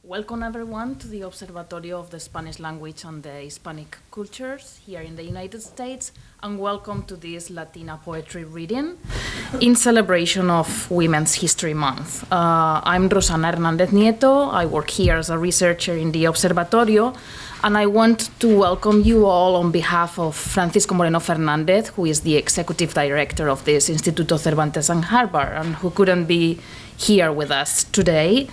Welcome everyone to the Observatorio of the Spanish Language and the Hispanic Cultures here in the United States, and welcome to this Latina poetry reading in celebration of Women's History Month. I'm Rosana Hernandez Nieto. I work here as a researcher in the Observatorio, and I want to welcome you all on behalf of Francisco Moreno Fernandez, who is the executive director of this Instituto Cervantes and Harvard, and who couldn't be here with us today,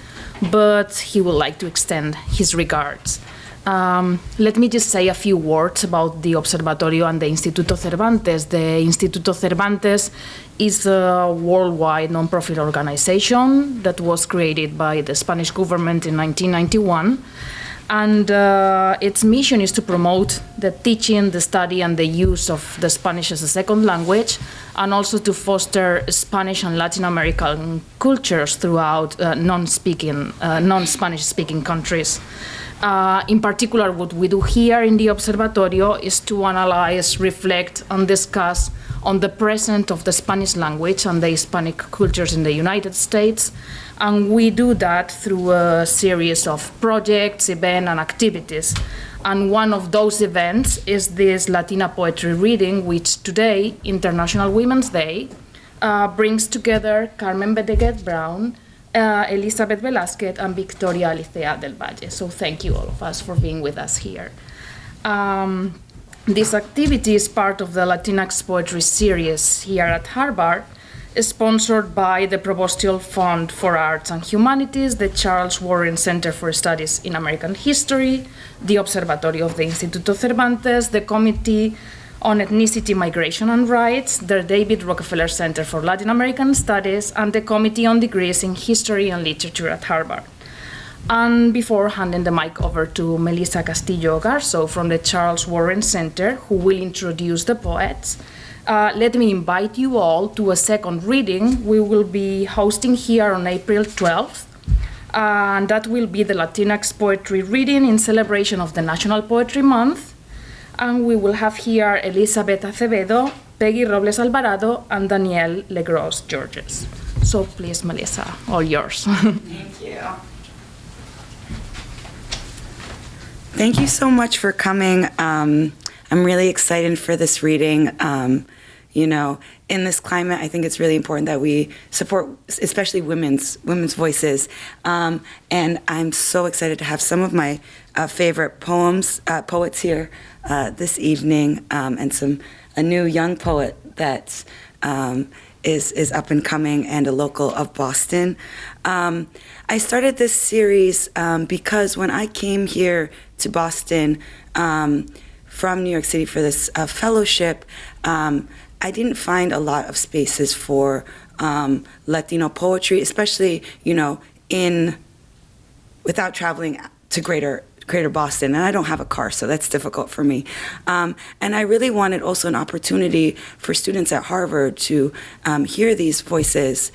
but he would like to extend his regards. Let me just say a few words about the Observatorio and the Instituto Cervantes. The Instituto Cervantes is a worldwide nonprofit organization that was created by the Spanish government in 1991. And its mission is to promote the teaching, the study, and the use of the Spanish as a second language, and also to foster Spanish and Latin American cultures throughout non-Spanish speaking countries. In particular, what we do here in the Observatorio is to analyze, reflect, and discuss on the present of the Spanish language and the Hispanic cultures in the United States. And we do that through a series of projects, events, and activities. And one of those events is this Latina poetry reading, which today, International Women's Day, brings together Carmen Bardeguez-Brown, Elisabet Velasquez, and Victoria Alicea DelValle. So thank you all of us for being with us here. This activity is part of the Latinx Poetry Series here at Harvard, sponsored by the Provostial Fund for Arts and Humanities, the Charles Warren Center for Studies in American History, the Observatorio of the Instituto Cervantes, the Committee on Ethnicity, Migration and Rights, the David Rockefeller Center for Latin American Studies, and the Committee on Degrees in History and Literature at Harvard. And before handing the mic over to Melissa Castillo Garzo from the Charles Warren Center, who will introduce the poets, let me invite you all to a second reading we will be hosting here on April 12th. And that will be the Latinx poetry reading in celebration of the National Poetry Month. And we will have here Elisabet Acevedo, Peggy Robles Alvarado, and Danielle Legros Georges. So please, Melissa, all yours. Thank you. Thank you so much for coming. I'm really excited for this reading. You know, in this climate, I think it's really important that we support, especially women's voices. And I'm so excited to have some of my favorite poets here this evening, and a new young poet that is up and coming and a local of Boston. I started this series because when I came here to Boston from New York City for this fellowship, I didn't find a lot of spaces for Latino poetry, especially, you know, without traveling to greater Boston, and I don't have a car, so that's difficult for me. And I really wanted also an opportunity for students at Harvard to hear these voices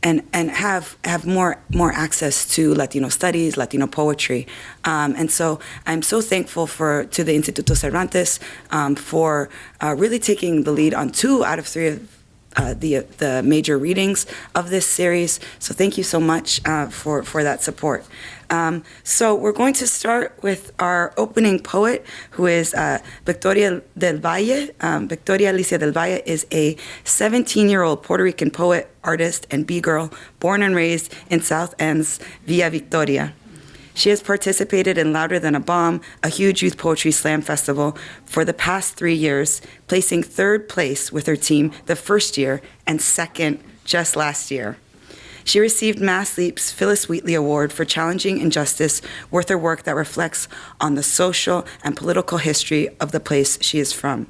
and have more access to Latino studies, Latino poetry. And so I'm so thankful to the Instituto Cervantes for really taking the lead on 2 out of 3 of the major readings of this series. So thank you so much for that support. So we're going to start with our opening poet, who is Victoria DelValle. Victoria Alicea DelValle is a 17-year-old Puerto Rican poet, artist, and B-girl born and raised in South End's Villa Victoria. She has participated in Louder Than a Bomb, a huge youth poetry slam festival, for the past 3 years, placing 3rd place with her team the first year and 2nd just last year. She received Mass Leap's Phyllis Wheatley Award for challenging injustice with her work that reflects on the social and political history of the place she is from.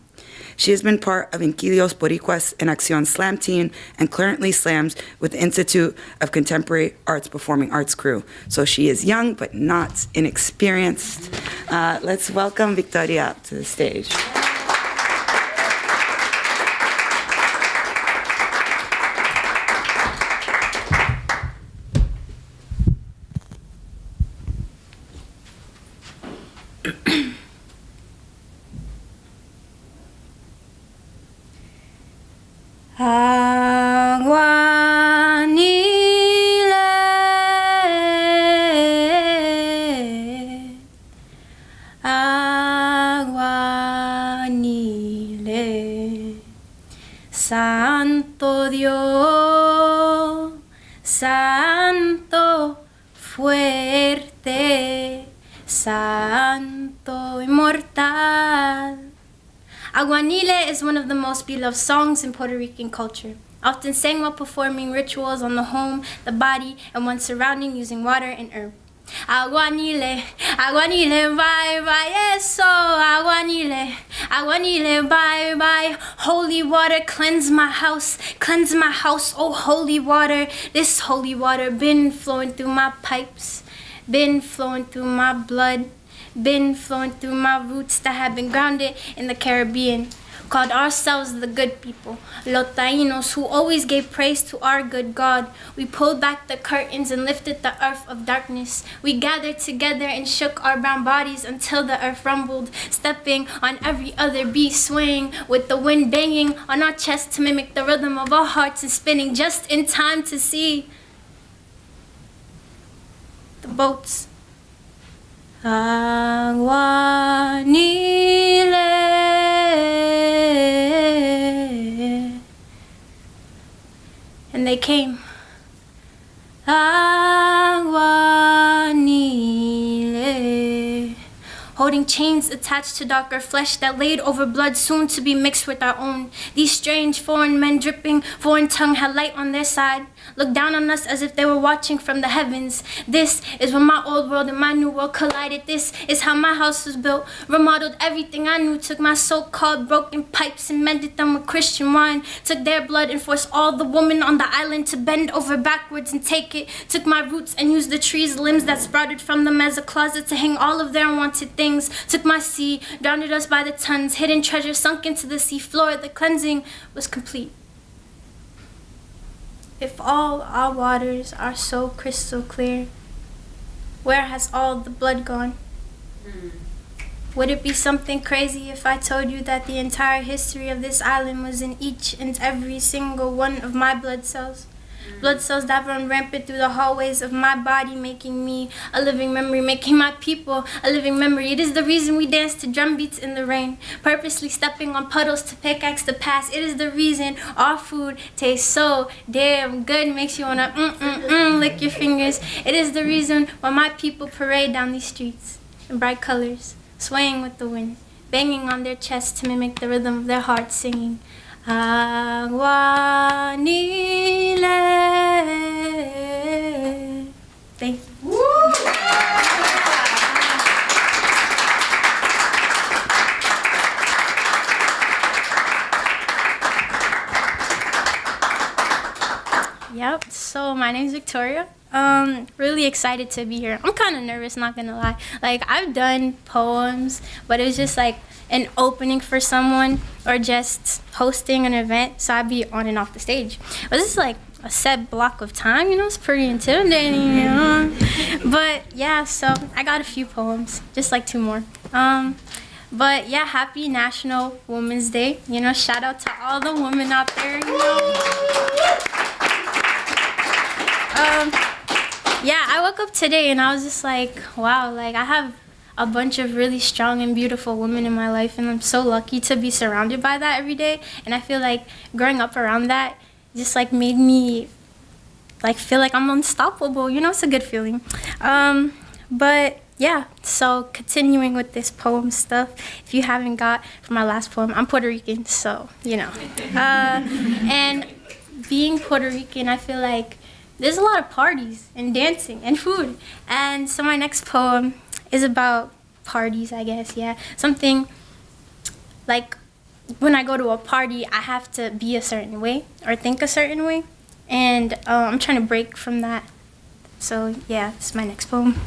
She has been part of Inquilios Boricuas en Acción slam team and currently slams with the Institute of Contemporary Arts Performing Arts crew. So she is young but not inexperienced. Let's welcome Victoria to the stage. Agua ni Dios, santo, fuerte, santo, inmortal. Aguanile is one of the most beloved songs in Puerto Rican culture, often sang while performing rituals on the home, the body, and one's surrounding using water and herb. Aguanile, aguanile, bye bye, eso, aguanile, aguanile, bye bye. Holy water, cleanse my house, oh holy water. This holy water been flowing through my pipes, been flowing through my blood, been flowing through my roots that have been grounded in the Caribbean. Called ourselves the good people, los Tainos, who always gave praise to our good God. We pulled back the curtains and lifted the earth of darkness. We gathered together and shook our brown bodies until the earth rumbled, stepping on every other beat, swaying with the wind banging on our chest to mimic the rhythm of our hearts and spinning just in time to see the boats. Aguanile. And they came. Aguanile. Holding chains attached to darker flesh that laid over blood soon to be mixed with our own. These strange foreign men dripping, foreign tongue had light on their side. Looked down on us as if they were watching from the heavens. This is when my old world and my new world collided. This is how my house was built. Remodeled everything I knew. Took my so-called broken pipes and mended them with Christian wine. Took their blood and forced all the women on the island to bend over backwards and take it. Took my roots and used the trees' limbs that sprouted from them as a closet to hang all of their unwanted things. Took my sea, drowned us by the tons. Hidden treasure sunk into the sea floor. The cleansing was complete. If all our waters are so crystal clear, where has all the blood gone? Would it be something crazy if I told you that the entire history of this island was in each and every single one of my blood cells? Blood cells that run rampant through the hallways of my body, making me a living memory, making my people a living memory. It is the reason we dance to drum beats in the rain, purposely stepping on puddles to pickaxe the past. It is the reason our food tastes so damn good, makes you wanna lick your fingers. It is the reason why my people parade down these streets in bright colors, swaying with the wind, banging on their chests to mimic the rhythm of their hearts, singing, Aguanile. Thank you. Yep, so my name's Victoria. Really excited to be here. I'm kind of nervous, not gonna lie. Like, I've done poems, but it was just like an opening for someone or just hosting an event, so I'd be on and off the stage. But this is like a set block of time, you know, it's pretty intimidating, you know. But yeah, so I got a few poems, just like 2 more. But yeah, happy National Women's Day. You know, shout out to all the women out there, you know. Yeah, I woke up today and I was just like, wow, like I have a bunch of really strong and beautiful women in my life, and I'm so lucky to be surrounded by that every day. And I feel like growing up around that just like made me like feel like I'm unstoppable, you know. It's a good feeling. But yeah, so continuing with this poem stuff, if you haven't got from my last poem, I'm Puerto Rican, so you know. And being Puerto Rican, I feel like there's a lot of parties and dancing and food. And so my next poem is about parties, I guess, yeah. Something like when I go to a party, I have to be a certain way or think a certain way. And I'm trying to break from that. So yeah, this is my next poem.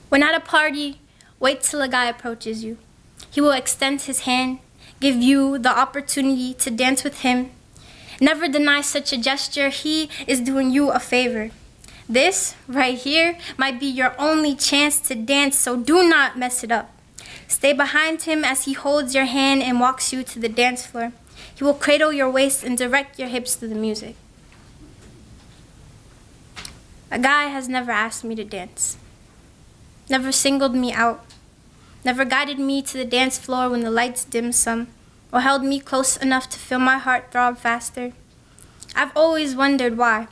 When at a party, wait till a guy approaches you. He will extend his hand, give you the opportunity to dance with him. Never deny such a gesture. He is doing you a favor. This right here might be your only chance to dance, so do not mess it up. Stay behind him as he holds your hand and walks you to the dance floor. He will cradle your waist and direct your hips to the music. A guy has never asked me to dance, never singled me out, never guided me to the dance floor when the lights dim some, or held me close enough to feel my heart throb faster. I've always wondered why,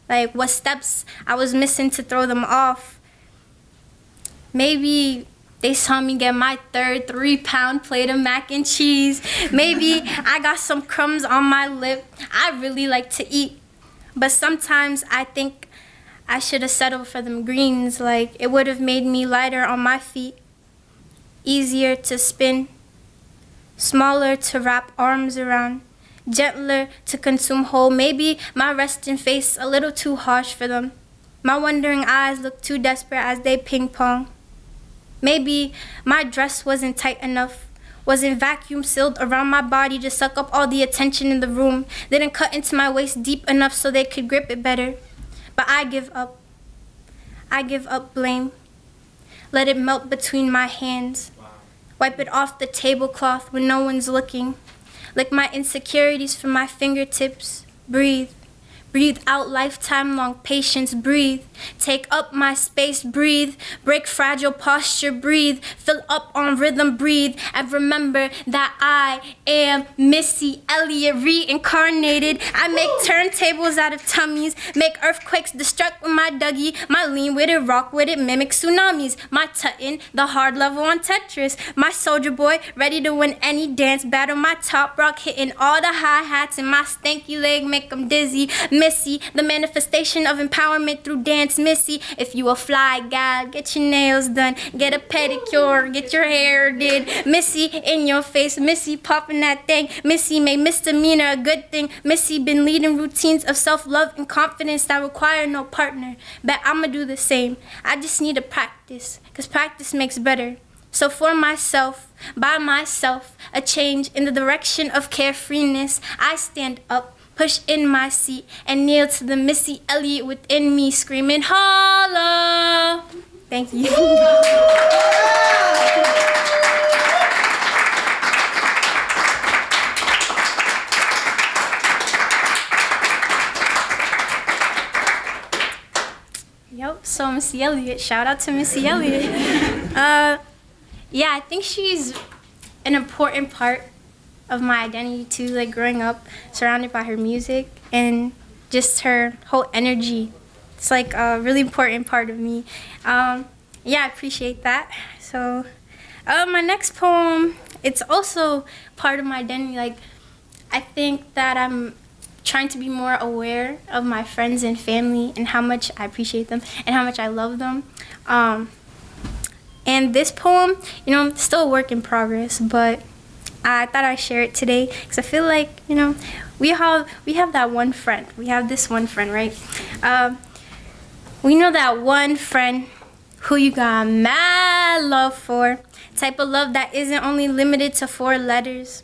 like what steps I was missing to throw them off. Maybe they saw me get my third 3-pound plate of mac and cheese. Maybe I got some crumbs on my lip. I really like to eat. But sometimes I think I should have settled for them greens, like it would have made me lighter on my feet, easier to spin, smaller to wrap arms around, gentler to consume whole. Maybe my resting face a little too harsh for them. My wondering eyes look too desperate as they ping pong. Maybe my dress wasn't tight enough, wasn't vacuum sealed around my body to suck up all the attention in the room, didn't cut into my waist deep enough so they could grip it better. But I give up. I give up blame. Let it melt between my hands. Wipe it off the tablecloth when no one's looking. Lick my insecurities from my fingertips. Breathe. Breathe out lifetime-long patience, breathe. Take up my space, breathe. Break fragile posture, breathe. Fill up on rhythm, breathe. And remember that I am Missy Elliott reincarnated. I make turntables out of tummies. Make earthquakes destruct with my Dougie. My lean with it, rock with it, mimic tsunamis. My Tutton, the hard level on Tetris. My soldier boy, ready to win any dance battle. My top rock hitting all the hi-hats. And my stanky leg make them dizzy. Missy, the manifestation of empowerment through dance. Missy, if you a fly gal, get your nails done, get a pedicure, get your hair did. Missy, in your face, Missy popping that thing. Missy made misdemeanor a good thing. Missy been leading routines of self-love and confidence that require no partner. Bet I'ma do the same. I just need to practice, cause practice makes better. So for myself, by myself, a change in the direction of carefreeness, I stand up, push in my seat, and kneel to the Missy Elliott within me, screaming, holla! Thank you. Yep, so Missy Elliott, shout out to Missy Elliott. Yeah, I think she's an important part of my identity too, like growing up surrounded by her music and just her whole energy. It's like a really important part of me. Yeah, I appreciate that. So my next poem, it's also part of my identity. Like, I think that I'm trying to be more aware of my friends and family and how much I appreciate them and how much I love them. And this poem, you know, still a work in progress, but I thought I'd share it today because I feel like, you know, we have that one friend. We have this one friend, right? We know that one friend who you got mad love for, type of love that isn't only limited to 4 letters.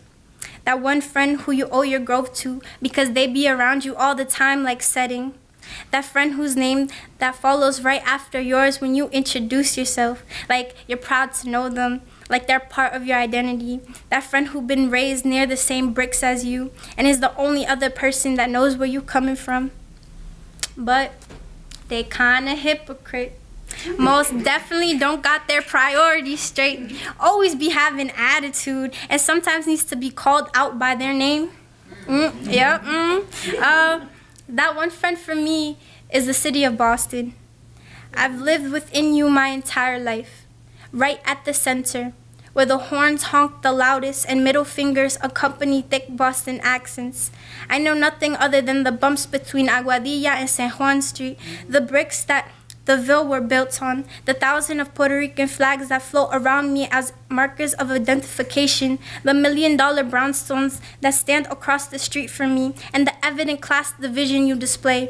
That one friend who you owe your growth to because they be around you all the time like setting. That friend whose name that follows right after yours when you introduce yourself, like you're proud to know them, like they're part of your identity. That friend who's been raised near the same bricks as you and is the only other person that knows where you're coming from. But they kinda hypocrite. Most definitely don't got their priorities straight. Always be having attitude and sometimes needs to be called out by their name. That one friend for me is the city of Boston. I've lived within you my entire life, right at the center, where the horns honk the loudest and middle fingers accompany thick Boston accents. I know nothing other than the bumps between Aguadilla and San Juan Street, the bricks that the Ville were built on, the thousand of Puerto Rican flags that float around me as markers of identification, the $1 million brownstones that stand across the street from me, and the evident class division you display.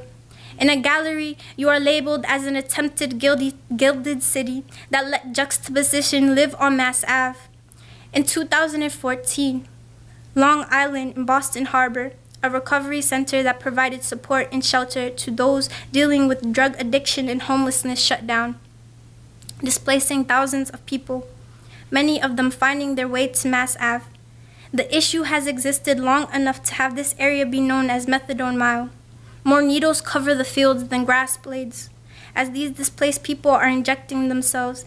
In a gallery, you are labeled as an attempted gilded city that let juxtaposition live on Mass Ave. In 2014, Long Island in Boston Harbor, a recovery center that provided support and shelter to those dealing with drug addiction and homelessness shut down, displacing thousands of people, many of them finding their way to Mass Ave. The issue has existed long enough to have this area be known as Methadone Mile. More needles cover the fields than grass blades. As these displaced people are injecting themselves,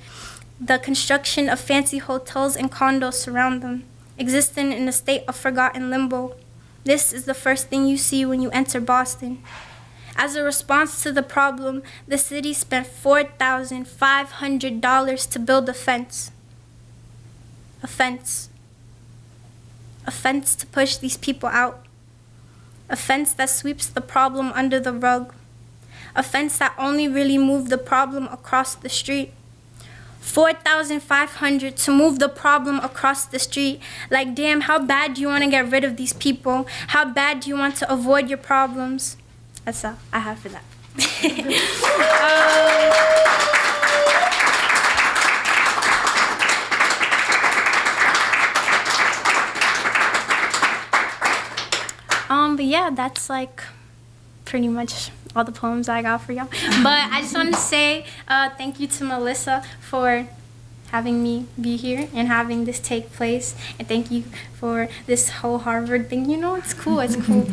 the construction of fancy hotels and condos surround them. existing in a state of forgotten limbo. This is the first thing you see when you enter Boston. As a response to the problem, the city spent $4,500 to build a fence. A fence. A fence to push these people out. A fence that sweeps the problem under the rug. A fence that only really moved the problem across the street. $4,500 to move the problem across the street. Like, damn, how bad do you want to get rid of these people? How bad do you want to avoid your problems? That's all I have for that. But yeah, that's like pretty much all the poems I got for y'all. But I just wanted to say thank you to Melissa for having me be here and having this take place. And thank you for this whole Harvard thing. You know, it's cool, it's cool.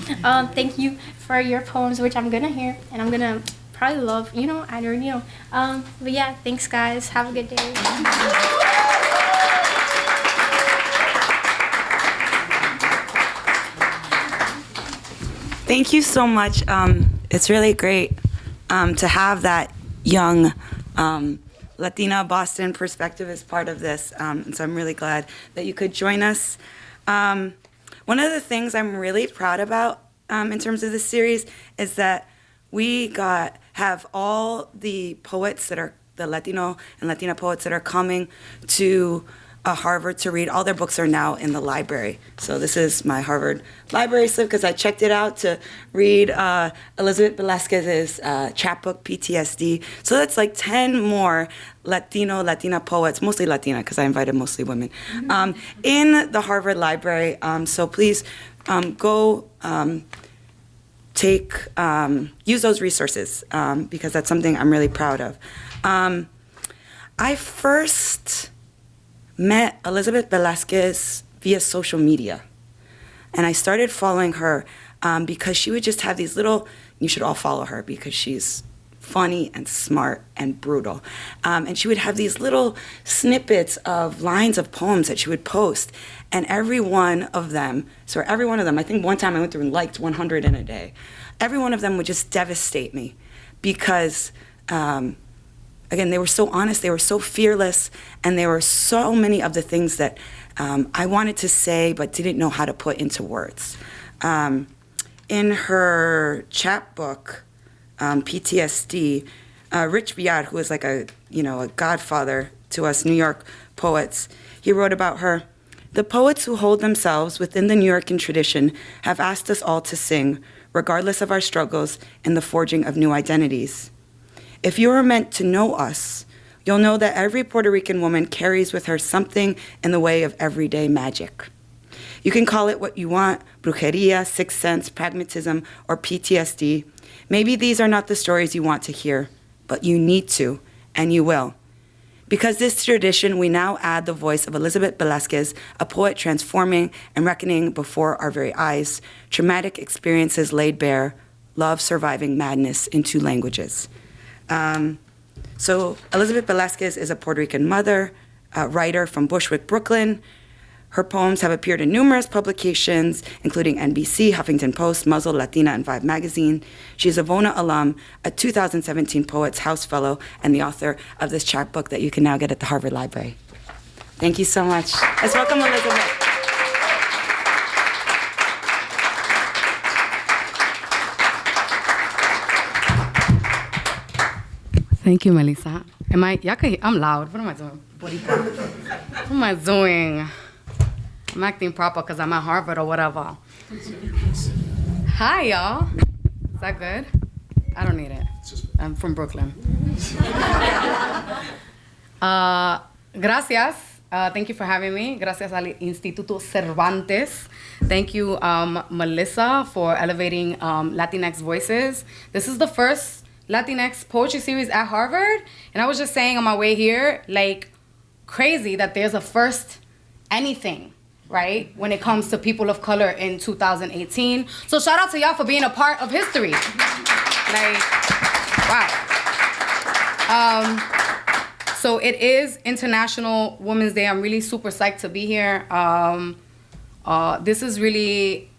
Thank you for your poems, which I'm gonna hear and I'm gonna probably love, you know, I already know. But yeah, thanks guys, have a good day. Thank you so much. It's really great to have that young Latina Boston perspective as part of this. And so I'm really glad that you could join us. One of the things I'm really proud about in terms of this series is that we have all the poets that are the Latino and Latina poets that are coming to Harvard to read. All their books are now in the library. So this is my Harvard library slip because I checked it out to read Elisabet Velasquez's chapbook, PTSD. So that's like 10 more Latina poets, mostly Latina because I invited mostly women, in the Harvard library. So please go use those resources because that's something I'm really proud of. I first met Elisabet Velasquez via social media. And I started following her because she would just have these little, you should all follow her because she's funny and smart and brutal. And she would have these little snippets of lines of poems that she would post. And every one of them, I think one time I went through and liked 100 in a day. Every one of them would just devastate me because again, they were so honest, they were so fearless, and there were so many of the things that I wanted to say but didn't know how to put into words. In her chapbook, PTSD, Rich Viard, who is like a godfather to us New York poets, he wrote about her, "The poets who hold themselves within the New Yorkan tradition have asked us all to sing, regardless of our struggles in the forging of new identities. If you are meant to know us, you'll know that every Puerto Rican woman carries with her something in the way of everyday magic. You can call it what you want, brujeria, sixth sense, pragmatism, or PTSD. Maybe these are not the stories you want to hear, but you need to, and you will. Because this tradition, we now add the voice of Elisabet Velasquez, a poet transforming and reckoning before our very eyes, traumatic experiences laid bare, love surviving madness in 2 languages." So Elisabet Velasquez is a Puerto Rican mother, writer from Bushwick, Brooklyn. Her poems have appeared in numerous publications, including NBC, Huffington Post, Muzzle, Latina, and Vibe magazine. She is a VONA alum, a 2017 Poets House Fellow, and the author of this chapbook that you can now get at the Harvard Library. Thank you so much. Let's welcome Elisabet. Thank you, Melissa. I'm loud. What am I doing? What am I doing? I'm acting proper because I'm at Harvard or whatever. Hi, y'all. Is that good? I don't need it. I'm from Brooklyn. Gracias. Thank you for having me. Gracias al Instituto Cervantes. Thank you, Melissa, for elevating Latinx voices. This is the first Latinx poetry series at Harvard. And I was just saying on my way here, like, crazy that there's a first anything, right, when it comes to people of color in 2018. So shout out to y'all for being a part of history. Like, wow. So it is International Women's Day. I'm really super psyched to be here. this is really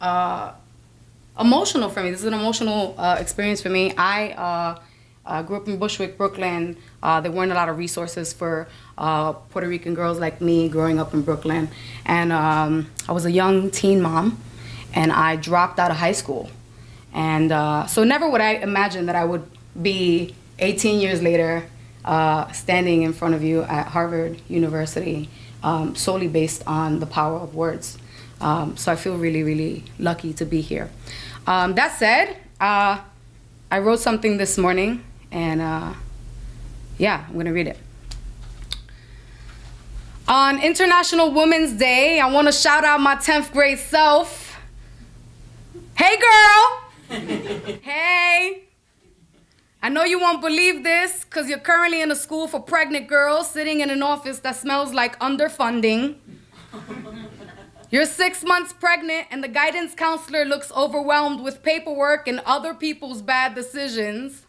emotional for me. This is an emotional experience for me. I grew up in Bushwick, Brooklyn. There weren't a lot of resources for Puerto Rican girls like me growing up in Brooklyn. And I was a young teen mom, and I dropped out of high school. And so never would I imagine that I would be 18 years later standing in front of you at Harvard University solely based on the power of words. So I feel really, really lucky to be here. That said, I wrote something this morning, and yeah, I'm gonna read it. On International Women's Day, I wanna shout out my 10th grade self. Hey girl! Hey! I know you won't believe this because you're currently in a school for pregnant girls sitting in an office that smells like underfunding. You're 6 months pregnant and the guidance counselor looks overwhelmed with paperwork and other people's bad decisions.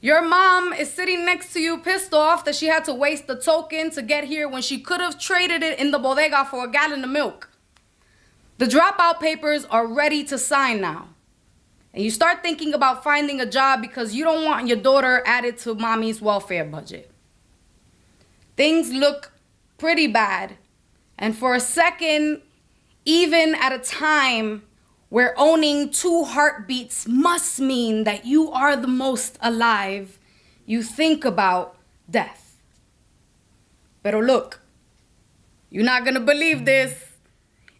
Your mom is sitting next to you pissed off that she had to waste the token to get here when she could have traded it in the bodega for a gallon of milk. The dropout papers are ready to sign now. And you start thinking about finding a job because you don't want your daughter added to mommy's welfare budget. Things look pretty bad. And for a second, even at a time where owning 2 heartbeats must mean that you are the most alive, you think about death. Pero look, you're not gonna believe this.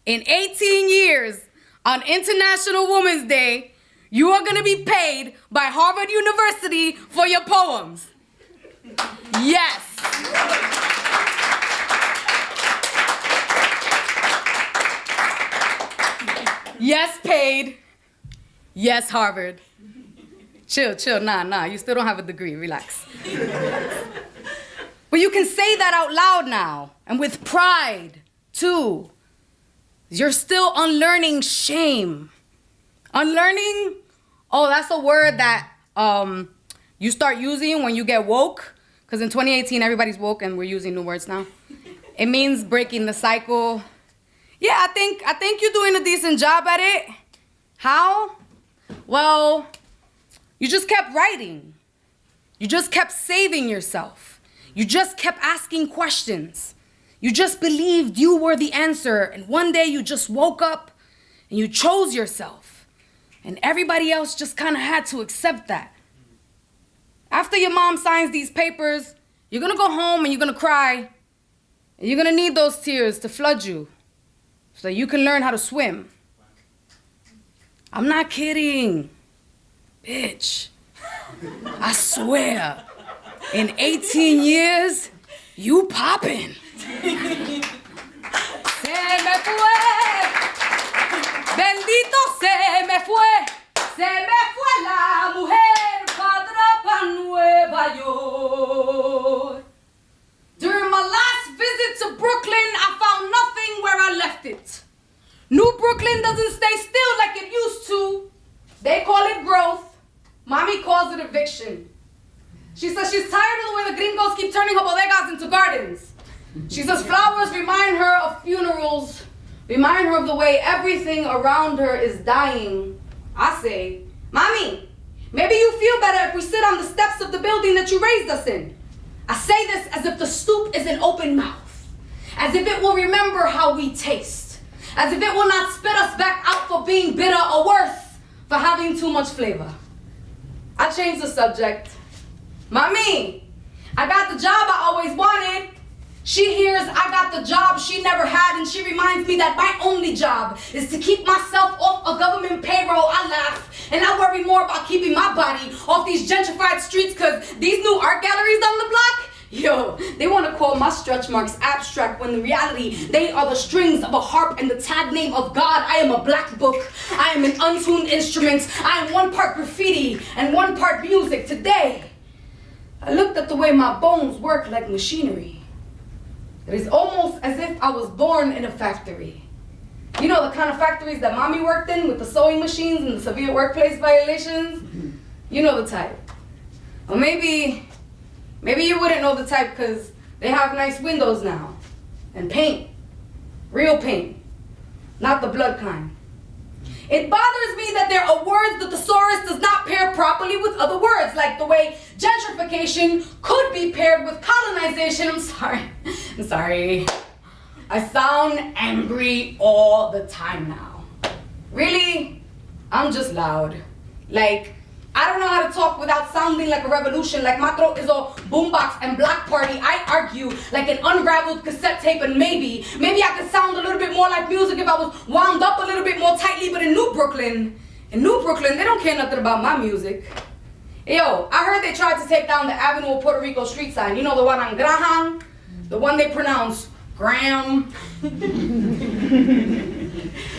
In 18 years, on International Women's Day, you are gonna be paid by Harvard University for your poems. Yes. Yes, paid. Yes, Harvard. Chill, nah, you still don't have a degree, relax. But you can say that out loud now, and with pride, too. You're still unlearning shame. Unlearning, oh, that's a word that you start using when you get woke, because in 2018, everybody's woke and we're using new words now. It means breaking the cycle. Yeah, I think you're doing a decent job at it. How? Well, you just kept writing. You just kept saving yourself. You just kept asking questions. You just believed you were the answer, and one day you just woke up and you chose yourself. And everybody else just kind of had to accept that. After your mom signs these papers, you're gonna go home and you're gonna cry. And you're gonna need those tears to flood you so you can learn how to swim. I'm not kidding. Bitch, I swear, in 18 years, you poppin'. Se me fue, bendito se me fue la mujer padra pa Nueva York. During my last visit to Brooklyn, I found nothing where I left it. New Brooklyn doesn't stay still like it used to. They call it growth. Mommy calls it eviction. She says she's tired of the way the gringos keep turning her bodegas into gardens. She says flowers remind her of funerals, remind her of the way everything around her is dying. I say, Mommy, maybe you feel better if we sit on the steps of the building that you raised us in. I say this as if the stoop is an open mouth, as if it will remember how we taste, as if it will not spit us back out for being bitter or worse, for having too much flavor. I changed the subject. Mommy, I got the job I always wanted. She hears I got the job she never had, and she reminds me that my only job is to keep myself off a government payroll. I laugh, and I worry more about keeping my body off these gentrified streets, because these new art galleries on the block, yo, they want to call my stretch marks abstract when in reality, they are the strings of a harp and the tag name of God. I am a black book. I am an untuned instrument. I am one part graffiti and one part music. Today, I looked at the way my bones work like machinery. It is almost as if I was born in a factory. You know, the kind of factories that Mommy worked in with the sewing machines and the severe workplace violations? You know the type. Or maybe you wouldn't know the type because they have nice windows now and paint, Real pain. Not the blood kind. It bothers me that there are words the thesaurus does not pair properly with other words, like the way gentrification could be paired with colonization. I'm sorry. I sound angry all the time now. Really? I'm just loud. Like, I don't know how to talk without sounding like a revolution, like my throat is a boombox and block party. I argue like an unraveled cassette tape, and maybe I could sound a little bit more like music if I was wound up a little bit more tightly, but in New Brooklyn, they don't care nothing about my music. Yo, I heard they tried to take down the Avenue of Puerto Rico street sign. You know, the one on Graham? The one they pronounce Graham.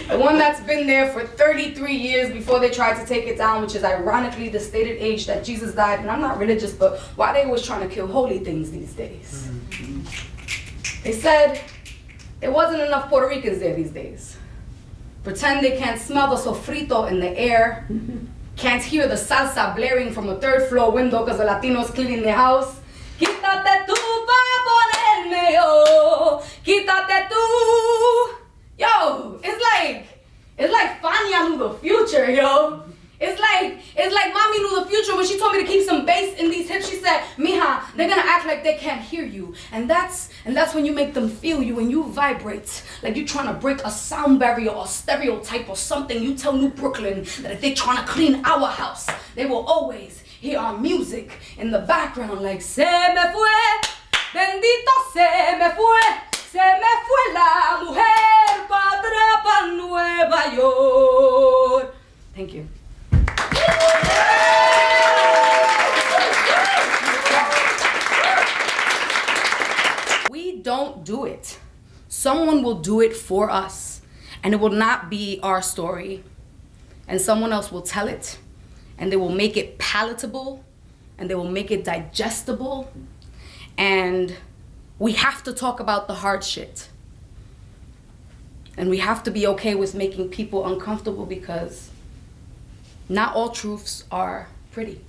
The one that's been there for 33 years before they tried to take it down, which is ironically the stated age that Jesus died. And I'm not religious, but why they always trying to kill holy things these days? They said there wasn't enough Puerto Ricans there these days. Pretend they can't smell the sofrito in the air, can't hear the salsa blaring from a third floor window because the Latinos cleaning their house. Quítate tú pa ponerme yo, quítate tú. Yo, it's like Fania knew the future, yo. It's like mommy knew the future when she told me to keep some bass in these hips. She said, "Mija, they're gonna act like they can't hear you." And that's when you make them feel you and you vibrate. Like you're trying to break a sound barrier or stereotype or something. You tell New Brooklyn that if they're trying to clean our house, they will always hear our music in the background like "Se me fue, bendito se me fue. Se me fue la mujer pa' Nueva York." Thank you. We don't do it. Someone will do it for us, and it will not be our story. And someone else will tell it, and they will make it palatable, and they will make it digestible, and we have to talk about the hard shit. And we have to be okay with making people uncomfortable because not all truths are pretty.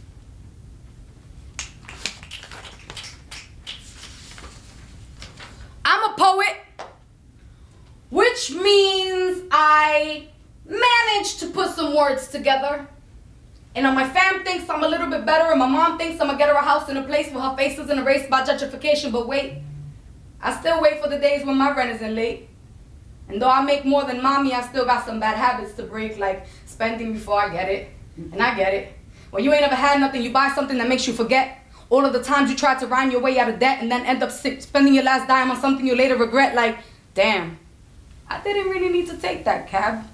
I'm a poet, which means I managed to put some words together. And my fam thinks I'm a little bit better, and my mom thinks I'm gonna get her a house in a place where her face isn't erased by gentrification. But wait, I still wait for the days when my rent isn't late. And though I make more than mommy, I still got some bad habits to break, like spending before I get it. And I get it. When you ain't ever had nothing, you buy something that makes you forget all of the times you tried to rhyme your way out of debt and then end up spending your last dime on something you later regret, like, damn, I didn't really need to take that cab.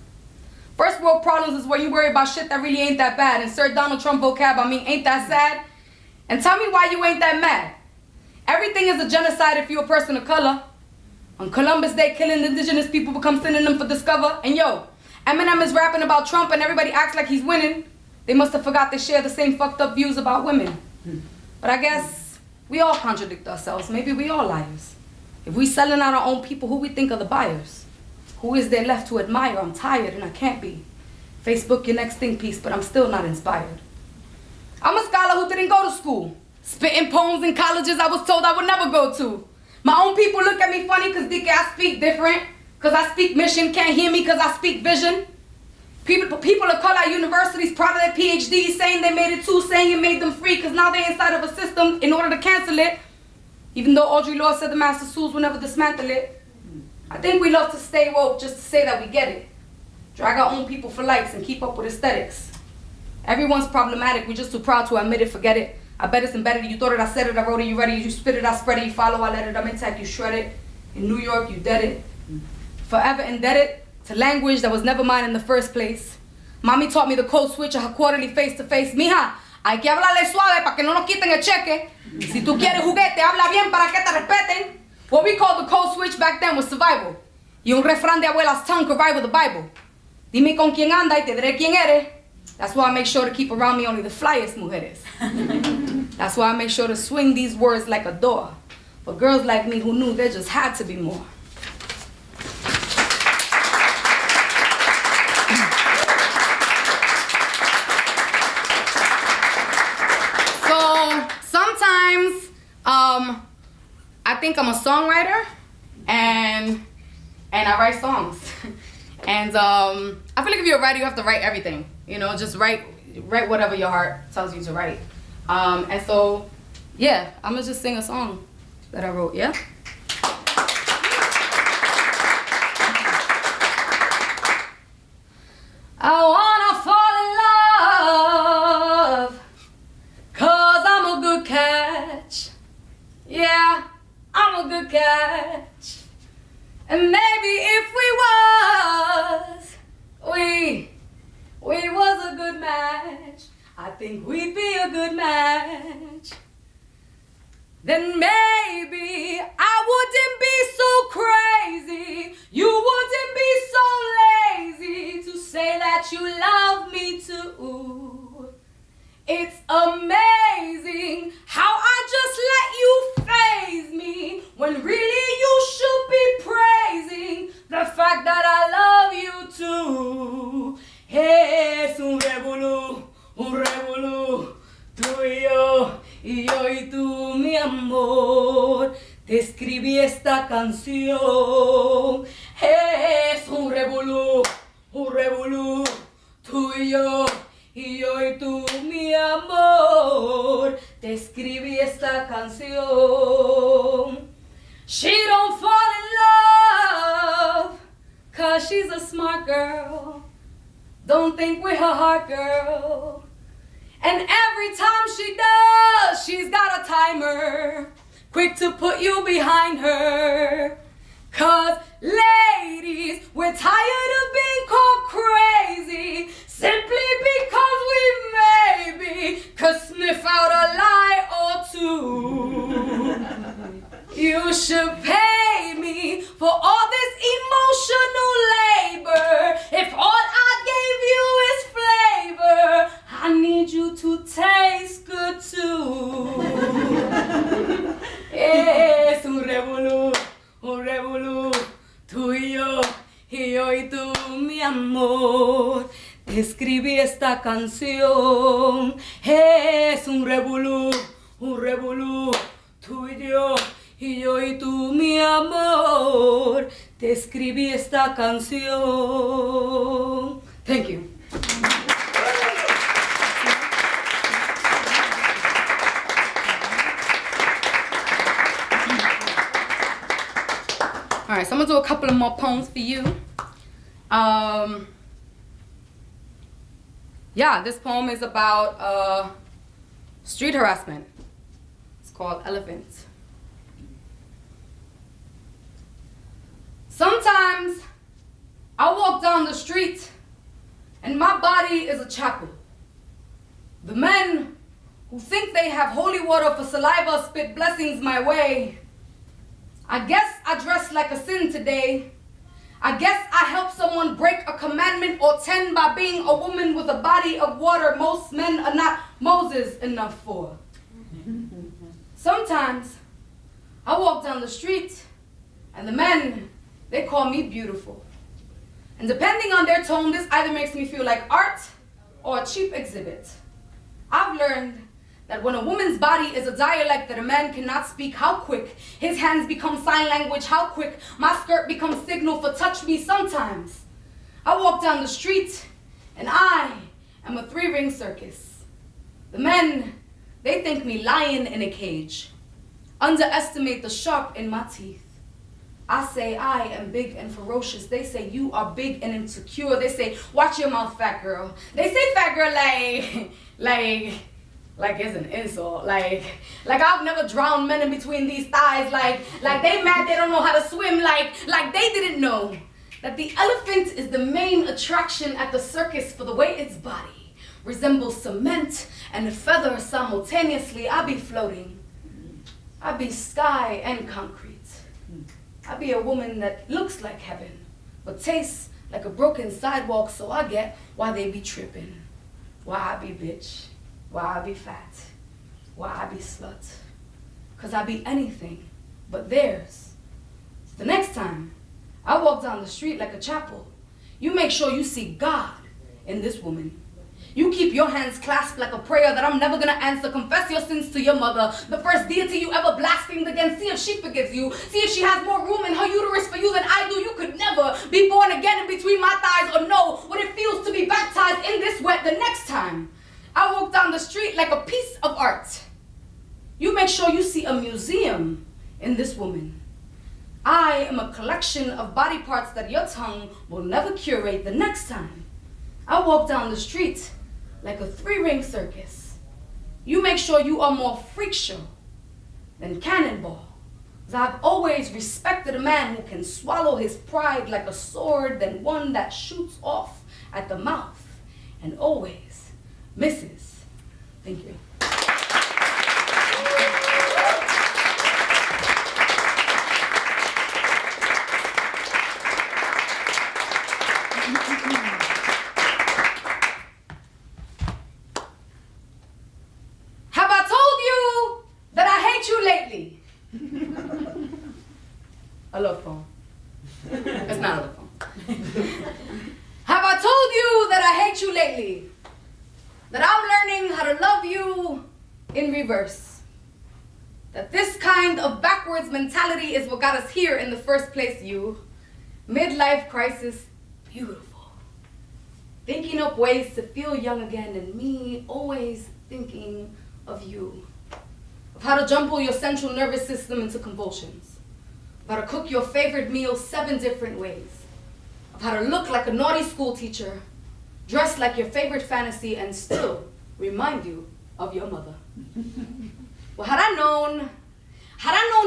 First world problems is where you worry about shit that really ain't that bad. And Sir Donald Trump vocab, I mean, ain't that sad? And tell me why you ain't that mad. Everything is a genocide if you're a person of color. On Columbus Day, killing indigenous people become synonym for discover. And yo, Eminem is rapping about Trump and everybody acts like he's winning. They must have forgot they share the same fucked up views about women. But I guess we all contradict ourselves. Maybe we all liars. If we selling out our own people, who we think are the buyers? Who is there left to admire? I'm tired and I can't be. Facebook your next think piece, but I'm still not inspired. I'm a scholar who didn't go to school. Spitting poems in colleges I was told I would never go to. My own people look at me funny because I speak different. Because I speak mission, can't hear me because I speak vision. People of color at universities proud of their PhDs, saying they made it too, saying it made them free because now they're inside of a system in order to cancel it. Even though Audre Lorde said the master schools will never dismantle it. I think we love to stay woke just to say that we get it. Drag our own people for likes and keep up with aesthetics. Everyone's problematic, we're just too proud to admit it, forget it. I bet it's embedded, you thought it, I said it, I wrote it, you read it, you spit it, I spread it, you follow, I let it, I'm intact, you shred it. In New York, you dead it. Forever indebted to language that was never mine in the first place. Mommy taught me the code switch of her quarterly face-to-face. Mija, hay que hablarle suave para que no nos quiten el cheque. Si tú quieres juguete, habla bien para que te respeten. What we called the code switch back then was survival. Y un refrán de abuela's tongue could rival the Bible. Dime con quién anda y te diré quién eres. That's why I make sure to keep around me only the flyest mujeres. That's why I make sure to swing these words like a door. For girls like me who knew there just had to be more. So sometimes I think I'm a songwriter and and I write songs. And I feel like if you're a writer, you have to write everything. You know, just write whatever your heart tells you to write. And so, yeah, I'm gonna just sing a song that I wrote, yeah? I wanna fall in love, 'cause I'm a good catch. Yeah, I'm a good catch. And maybe if we was a good match, I think we'd be a good match. Then maybe I wouldn't be so crazy, you wouldn't be so lazy to say that you love me too. It's amazing how I just let you faze me, when really you should be praising the fact that I love you too. Es un revolú, tú y yo y tú, mi amor. Te escribí esta canción. Es un revolú, tú y yo y tú, mi amor. Te escribí esta canción. She don't fall in love, 'cause she's a smart girl. Don't think we're her heart girl. And every time she does, she's got a timer, quick to put you behind her. 'Cause ladies, we're tired of being called crazy, simply because we maybe could sniff out a lie or two. You should pay me for all this emotional labor. If all I gave you is flavor, I need you to taste good too. Es un revolú, tú y yo y tú, mi amor. Te escribí esta canción. Es un revolú, tú y yo y tú, mi amor. Te escribí esta canción. Thank you. All right, so I'm gonna do a couple of more poems for you. Yeah, this poem is about street harassment. It's called Elephant. Sometimes I walk down the street and my body is a chapel. The men who think they have holy water for saliva spit blessings my way. I guess I dress like a sin today. I guess I help someone break a commandment or 10 by being a woman with a body of water most men are not Moses enough for. Sometimes I walk down the street and the men, they call me beautiful. And depending on their tone, this either makes me feel like art or a cheap exhibit. I've learned that when a woman's body is a dialect that a man cannot speak, how quick his hands become sign language, how quick my skirt becomes signal for touch me sometimes. I walk down the street and I am a 3-ring circus. The men, they think me lion in a cage, underestimate the sharp in my teeth. I say I am big and ferocious. They say you are big and insecure. They say, watch your mouth, fat girl. They say fat girl like it's an insult. Like I've never drowned men in between these thighs. Like they mad they don't know how to swim. Like they didn't know that the elephant is the main attraction at the circus for the way its body resembles cement and a feather simultaneously. I be floating. I be sky and concrete. I be a woman that looks like heaven, but tastes like a broken sidewalk, so I get why they be tripping. Why I be bitch, why I be fat, why I be slut. 'Cause I be anything but theirs. The next time I walk down the street like a chapel, you make sure you see God in this woman. You keep your hands clasped like a prayer that I'm never gonna answer. Confess your sins to your mother, the first deity you ever blasphemed against. See if she forgives you. See if she has more room in her uterus for you than I do. You could never between my thighs or know what it feels to be baptized in this wet the next time I walk down the street like a piece of art. You make sure you see a museum in this woman. I am a collection of body parts that your tongue will never curate the next time I walk down the street like a three-ring circus. You make sure you are more freak show than cannonball. 'Cause I've always respected a man who can swallow his pride like a sword than one that shoots off at the mouth and always misses. Thank you. Have I told you that I hate you lately? A love phone. It's not a love phone. Have I told you that I hate you lately? That I'm learning how to love you in reverse. That this kind of backwards mentality is what got us here in the first place, you. Midlife crisis, beautiful. Thinking up ways to feel young again, and me always thinking of you. Of how to jumble your central nervous system into convulsions. Of how to cook your favorite meal 7 different ways. Of how to look like a naughty school teacher, dress like your favorite fantasy, and still remind you of your mother. Well, had I known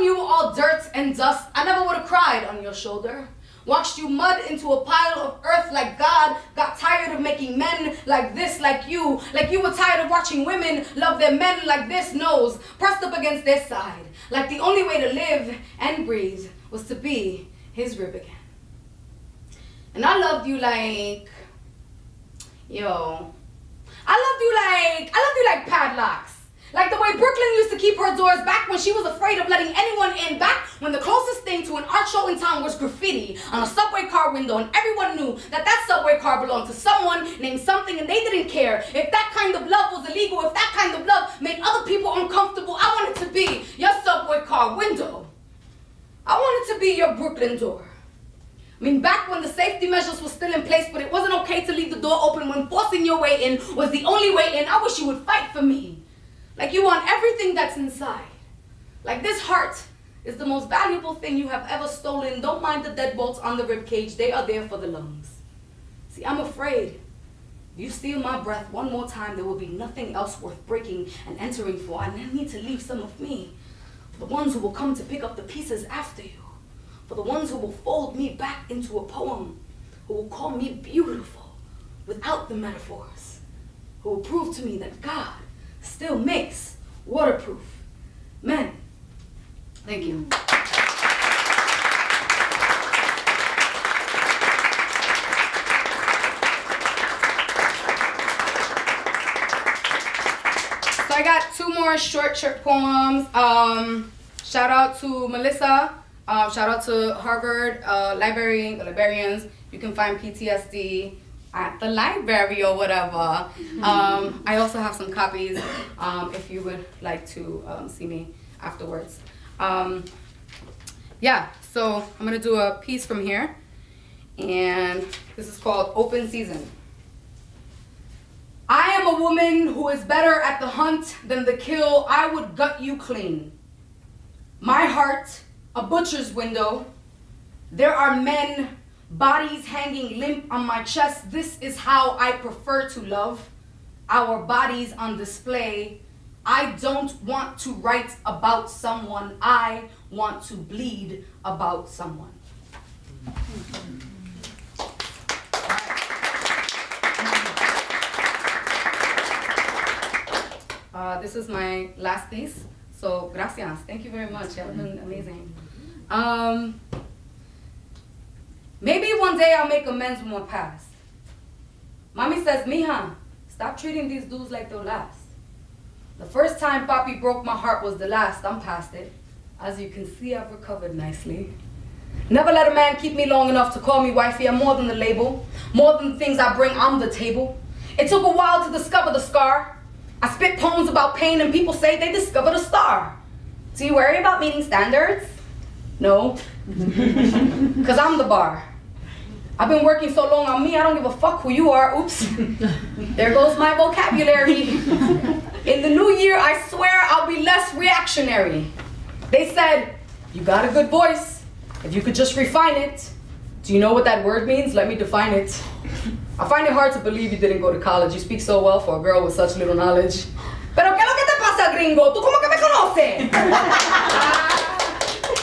you were all dirt and dust, I never would have cried on your shoulder. Watched you mud into a pile of earth like God got tired of making men like this, like you were tired of watching women love their men like this, nose pressed up against their side, like the only way to live and breathe was to be his rib again. And I loved you like, I loved you like padlocks. Like the way Brooklyn used to keep her doors back when she was afraid of letting anyone in, back when the closest thing to an art show in town was graffiti on a subway car window, and everyone knew that that subway car belonged to someone named something, and they didn't care if that kind of love was illegal, if that kind of love made other people uncomfortable. I wanted to be your subway car window. I wanted to be your Brooklyn door. I mean, back when the safety measures were still in place, but it wasn't okay to leave the door open when forcing your way in was the only way in, I wish you would fight for me. Like you want everything that's inside. Like this heart is the most valuable thing you have ever stolen. Don't mind the deadbolts on the ribcage. They are there for the lungs. See, I'm afraid if you steal my breath one more time, there will be nothing else worth breaking and entering for. I need to leave some of me for the ones who will come to pick up the pieces after you. For the ones who will fold me back into a poem. Who will call me beautiful without the metaphors. Who will prove to me that God still makes waterproof men. Thank you. So I got 2 more short poems. Shout out to Melissa. Shout out to Harvard librarians. You can find PTSD at the library or whatever. I also have some copies if you would like to see me afterwards. Yeah, so I'm gonna do a piece from here, and this is called Open Season. I am a woman who is better at the hunt than the kill. I would gut you clean. My heart, a butcher's window. There are men, bodies hanging limp on my chest. This is how I prefer to love. Our bodies on display. I don't want to write about someone. I want to bleed about someone. This is my last piece. So, gracias. Thank you very much. That was amazing. Maybe one day I'll make amends with my past. Mommy says, Mija, stop treating these dudes like they'll last. The first time Papi broke my heart was the last. I'm past it. As you can see, I've recovered nicely. Never let a man keep me long enough to call me wifey. I'm more than the label. More than the things I bring on the table. It took a while to discover the scar. I spit poems about pain and people say they discovered a star. Do you worry about meeting standards? No. Because I'm the bar. I've been working so long on me, I don't give a fuck who you are. Oops. There goes my vocabulary. In the new year, I swear I'll be less reactionary. They said, you got a good voice, if you could just refine it. Do you know what that word means? Let me define it. I find it hard to believe you didn't go to college. You speak so well for a girl with such little knowledge. Pero ¿qué es lo que te pasa, gringo? ¿Tú cómo que me conoces?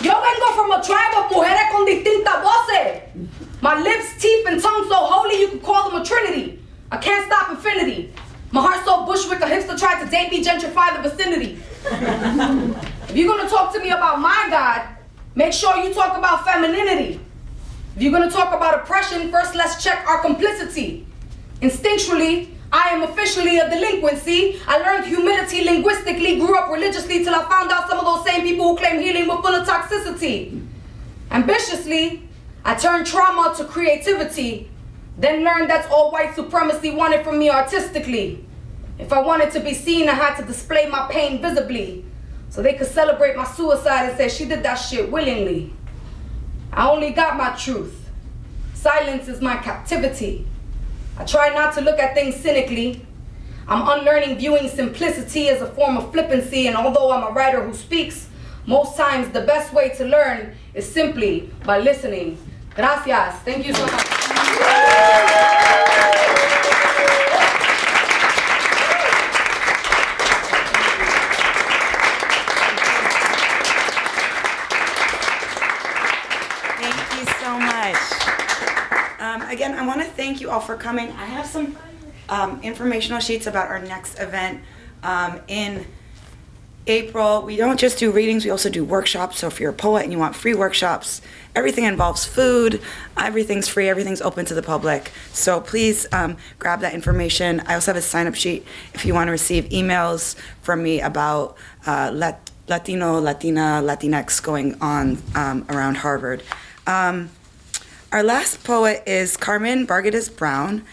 Yo vengo from a tribe of mujeres con distintas voces. My lips, teeth, and tongue so holy you could call them a trinity. I can't stop infinity. My heart so Bushwick, a hipster tried to date me, gentrify the vicinity. If you're gonna talk to me about my God, make sure you talk about femininity. If you're gonna talk about oppression, first let's check our complicity. Instinctually, I am officially a delinquency. I learned humility linguistically, grew up religiously till I found out some of those same people who claim healing were full of toxicity. Ambitiously, I turned trauma to creativity, then learned that's all white supremacy wanted from me artistically. If I wanted to be seen, I had to display my pain visibly, so they could celebrate my suicide and say she did that shit willingly. I only got my truth. Silence is my captivity. I try not to look at things cynically. I'm unlearning viewing simplicity as a form of flippancy, and although I'm a writer who speaks, most times the best way to learn is simply by listening. Gracias. Thank you so much. Again, I want to thank you all for coming. I have some informational sheets about our next event in April. We don't just do readings, we also do workshops. So if you're a poet and you want free workshops, everything involves food, everything's free, everything's open to the public. So please grab that information. I also have a sign-up sheet if you want to receive emails from me about Latino, Latina, Latinx going on around Harvard. Our last poet is Carmen Bardeguez-Brown,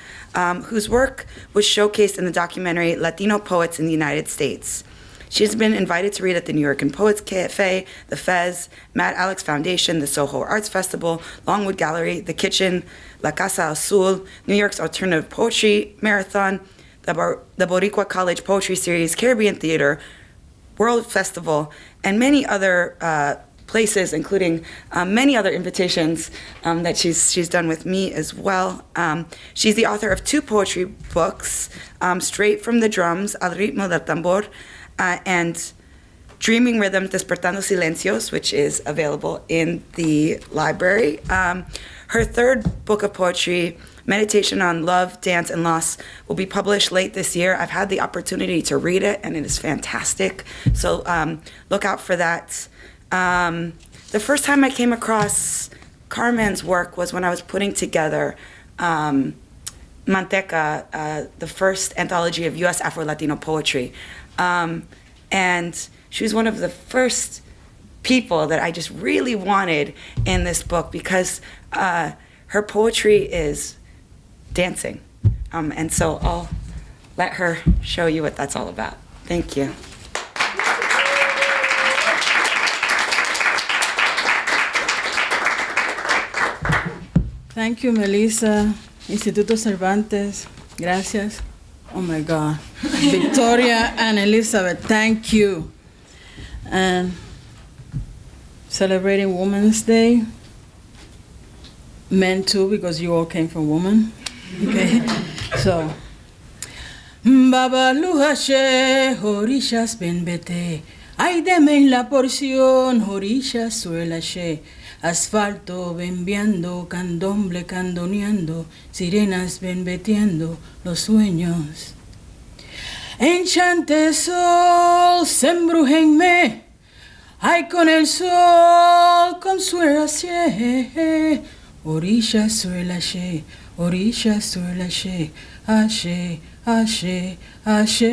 whose work was showcased in the documentary Latino Poets in the United States. She's been invited to read at the New York Poets Cafe, the Fez, Mad Alex Foundation, the Soho Arts Festival, Longwood Gallery, The Kitchen, La Casa Azul, New York's Alternative Poetry Marathon, the Boricua College Poetry Series, Caribbean Theater, World Festival, and many other places, including many other invitations that she's done with me as well. She's the author of 2 poetry books, Straight from the Drums, Al Ritmo del Tambor, and Dreaming Rhythms, Despertando Silencios, which is available in the library. Her 3rd book of poetry, Meditation on Love, Dance, and Loss, will be published late this year. I've had the opportunity to read it, and it is fantastic. So look out for that. The first time I came across Carmen's work was when I was putting together Manteca, the first anthology of U.S. Afro-Latino poetry. And she was one of the first people that I just really wanted in this book because her poetry is dancing. And so I'll let her show you what that's all about. Thank you. Thank you, Melissa. Instituto Cervantes, gracias. Oh my God. Victoria and Elisabet, thank you. And celebrating Women's Day. Men too, because you all came from women. Okay, so. Babaluhashe, horishas ben bete. Ay deme la porción, horishas suelashe. Asfalto bembeando, candomble candoneando, sirenas benbeteando los sueños. Enchante sol, sembrújenme, ay con el sol, consuélache, orilla suelache, ashe, ashe, ashe.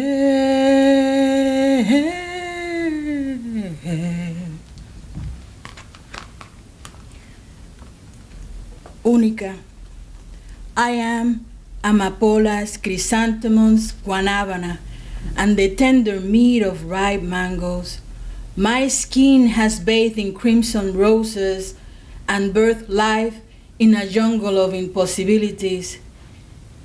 Única. I am amapolas, chrysanthemums, guanabana, and the tender meat of ripe mangoes. My skin has bathed in crimson roses and birthed life in a jungle of impossibilities.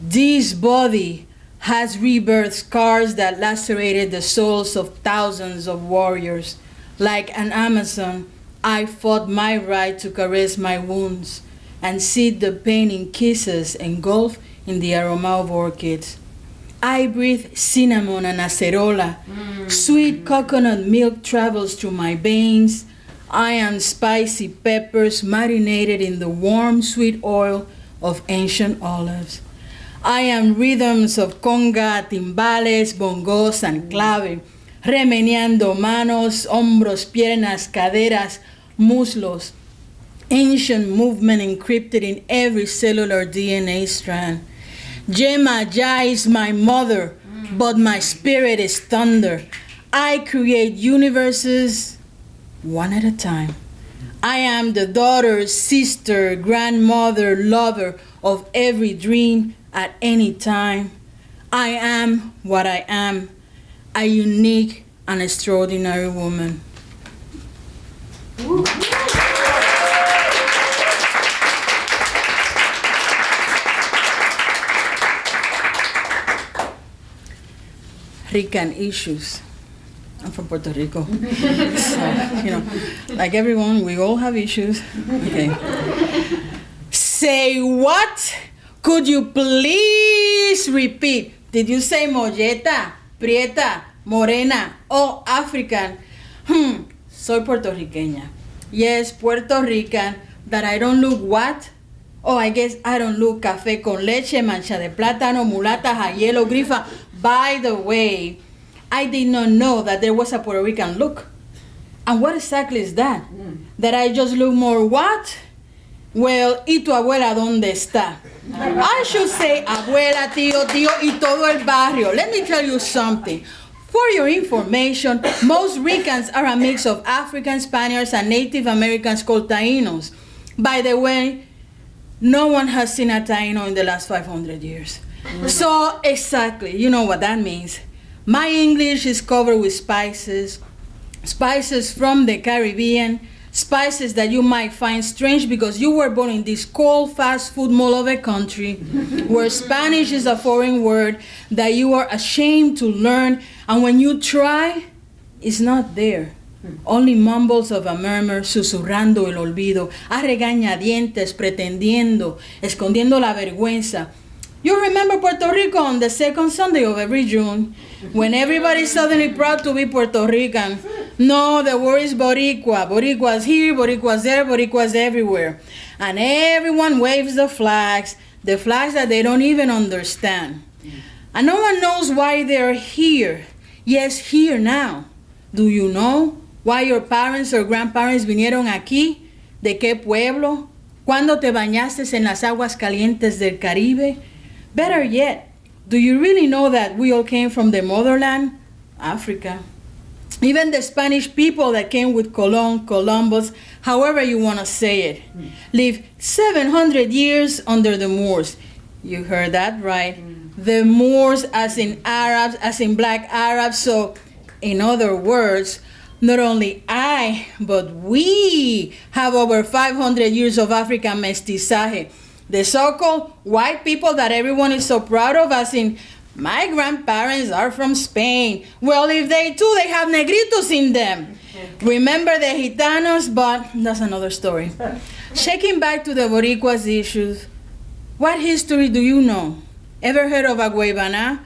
This body has rebirth scars that lacerated the souls of thousands of warriors. Like an Amazon, I fought my right to caress my wounds and seed the pain in kisses engulfed in the aroma of orchids. I breathe cinnamon and acerola. Sweet coconut milk travels through my veins. I am spicy peppers marinated in the warm, sweet oil of ancient olives. I am rhythms of conga, timbales, bongos, and clave, remeneando manos, hombros, piernas, caderas, muslos. Ancient movement encrypted in every cellular DNA strand. Yema Ya is my mother, but my spirit is thunder. I create universes one at a time. I am the daughter, sister, grandmother, lover of every dream at any time. I am what I am, a unique and extraordinary woman. Rican issues. I'm from Puerto Rico. So, like everyone, we all have issues. Okay. Say what? Could you please repeat? Did you say molleta, prieta, morena, or African? Soy puertorriqueña. Yes, Puerto Rican. That I don't look what? Oh, I guess I don't look café con leche, mancha de plátano, mulata, hielo, grifa. By the way, I did not know that there was a Puerto Rican look. And what exactly is that? That I just look more what? Well, ¿y tu abuela dónde está? I should say abuela, tío, y todo el barrio. Let me tell you something. For your information, most Ricans are a mix of African, Spaniards, and Native Americans called Tainos. By the way, no one has seen a Taino in the last 500 years. So, exactly, you know what that means. My English is covered with spices, spices from the Caribbean, spices that you might find strange because you were born in this cold, fast food mall of a country where Spanish is a foreign word that you are ashamed to learn, and when you try, it's not there. Only mumbles of a murmur, susurrando el olvido, a regañadientes, pretendiendo, escondiendo la vergüenza. You remember Puerto Rico on the second Sunday of every June, when everybody's suddenly proud to be Puerto Rican. No, the word is Boricua. Boricua's here, Boricua's there, Boricua's everywhere. And everyone waves the flags that they don't even understand. And no one knows why they're here. Yes, here now. Do you know why your parents or grandparents vinieron aquí? ¿De qué pueblo? ¿Cuándo te bañaste en las aguas calientes del Caribe? Better yet, do you really know that we all came from the motherland, Africa? Even the Spanish people that came with Colón, Columbus, however you want to say it, lived 700 years under the Moors. You heard that right. The Moors as in Arabs, as in black Arabs. So, in other words, not only I, but we have over 500 years of African mestizaje. The so-called white people that everyone is so proud of, as in, my grandparents are from Spain. Well, if they do, they have negritos in them. Remember the Gitanos, but that's another story. Shaking back to the Boricuas issues, what history do you know? Ever heard of Agüeybaná,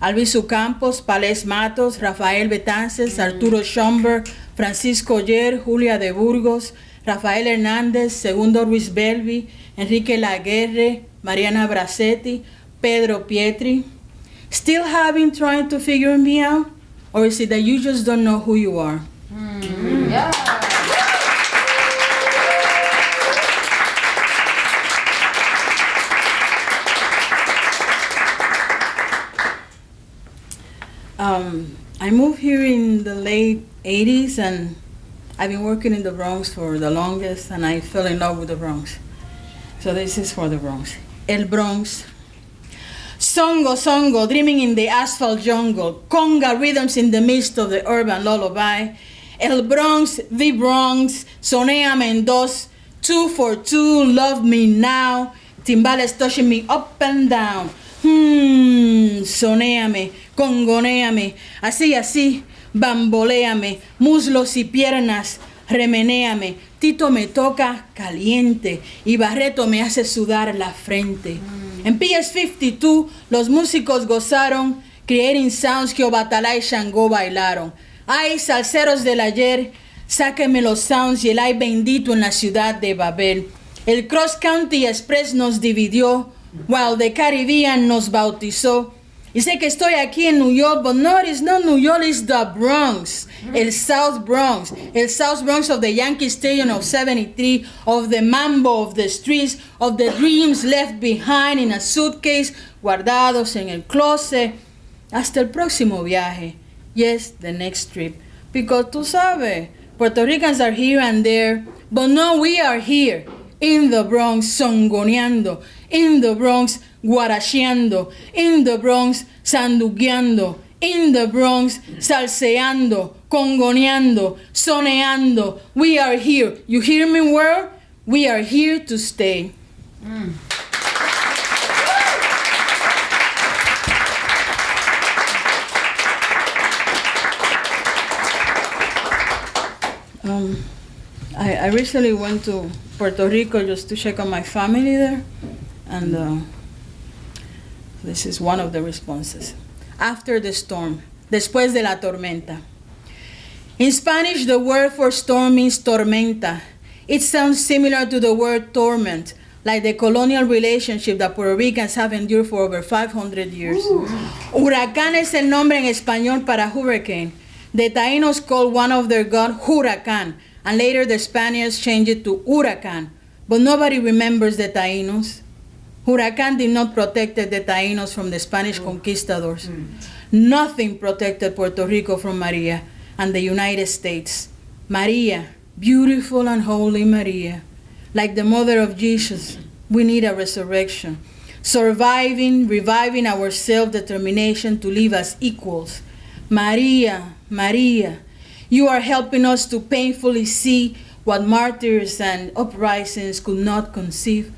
Albizu Campos, Palés Matos, Rafael Betances, Arturo Schomburg, Francisco Oller, Julia de Burgos, Rafael Hernández, Segundo Ruiz Belvi, Enrique Laguerre, Mariana Bracetti, Pedro Pietri? Still having trying to figure me out? Or is it that you just don't know who you are? Yeah. I moved here in the late 80s, and I've been working in the Bronx for the longest, and I fell in love with the Bronx. So this is for the Bronx. El Bronx. Songo, songo, dreaming in the asphalt jungle. Conga rhythms in the midst of the urban lullaby. El Bronx, the Bronx, sonéame en dos. 2 for 2, love me now. Timbales touching me up and down. Sonéame, congonéame, así, así, bamboléame, muslos y piernas, remenéame. Tito me toca caliente y Barreto me hace sudar la frente. En PS52 los músicos gozaron, creating sounds que Obatalá y Shango bailaron. Ay, salseros del ayer, sáquenme los sounds y el ay bendito en la ciudad de Babel. El Cross County Express nos dividió, while the Caribbean nos bautizó. Y sé que estoy aquí en New York, but no, it's not New York, it's the Bronx, el South Bronx of the Yankee Stadium of 73, of the mambo of the streets, of the dreams left behind in a suitcase, guardados en el closet. Hasta el próximo viaje. Yes, the next trip. Because tú sabes, Puerto Ricans are here and there, but no, we are here. In the Bronx, songoneando. In the Bronx, guaracheando. In the Bronx, sandugueando. In the Bronx, salseando, congoneando, soneando. We are here. You hear me, world? We are here to stay. I recently went to Puerto Rico just to check on my family there, and this is one of the responses. After the storm, después de la tormenta. In Spanish, the word for storm means tormenta. It sounds similar to the word torment, like the colonial relationship that Puerto Ricans have endured for over 500 years. Huracán es el nombre en español para hurricane. The Taínos called one of their gods Huracán, and later the Spaniards changed it to Huracán. But nobody remembers the Taínos. Huracán did not protect the Taínos from the Spanish conquistadors. Nothing protected Puerto Rico from Maria and the United States. Maria, beautiful and holy Maria, like the mother of Jesus, we need a resurrection. Surviving, reviving our self-determination to live as equals. Maria, Maria, you are helping us to painfully see what martyrs and uprisings could not conceive.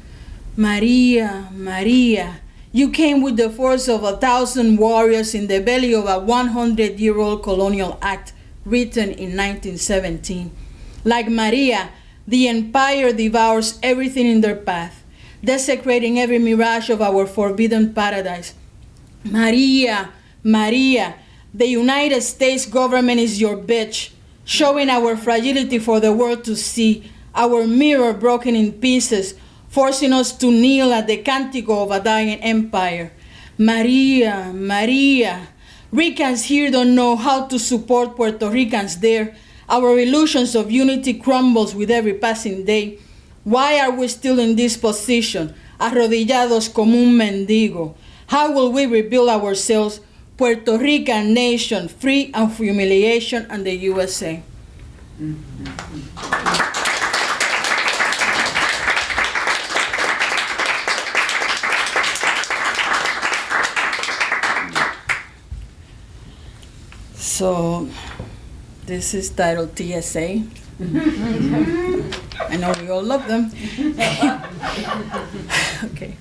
Maria, Maria, you came with the force of 1,000 warriors in the belly of a 100-year-old colonial act written in 1917. Like Maria, the empire devours everything in their path, desecrating every mirage of our forbidden paradise. Maria, Maria, the United States government is your bitch, showing our fragility for the world to see, our mirror broken in pieces, forcing us to kneel at the canticle of a dying empire. Maria, Maria, Ricans here don't know how to support Puerto Ricans there. Our illusions of unity crumbles with every passing day. Why are we still in this position, arrodillados como un mendigo? How will we rebuild ourselves, Puerto Rican nation, free of humiliation and the USA? So, this is titled TSA. I know we all love them. Okay.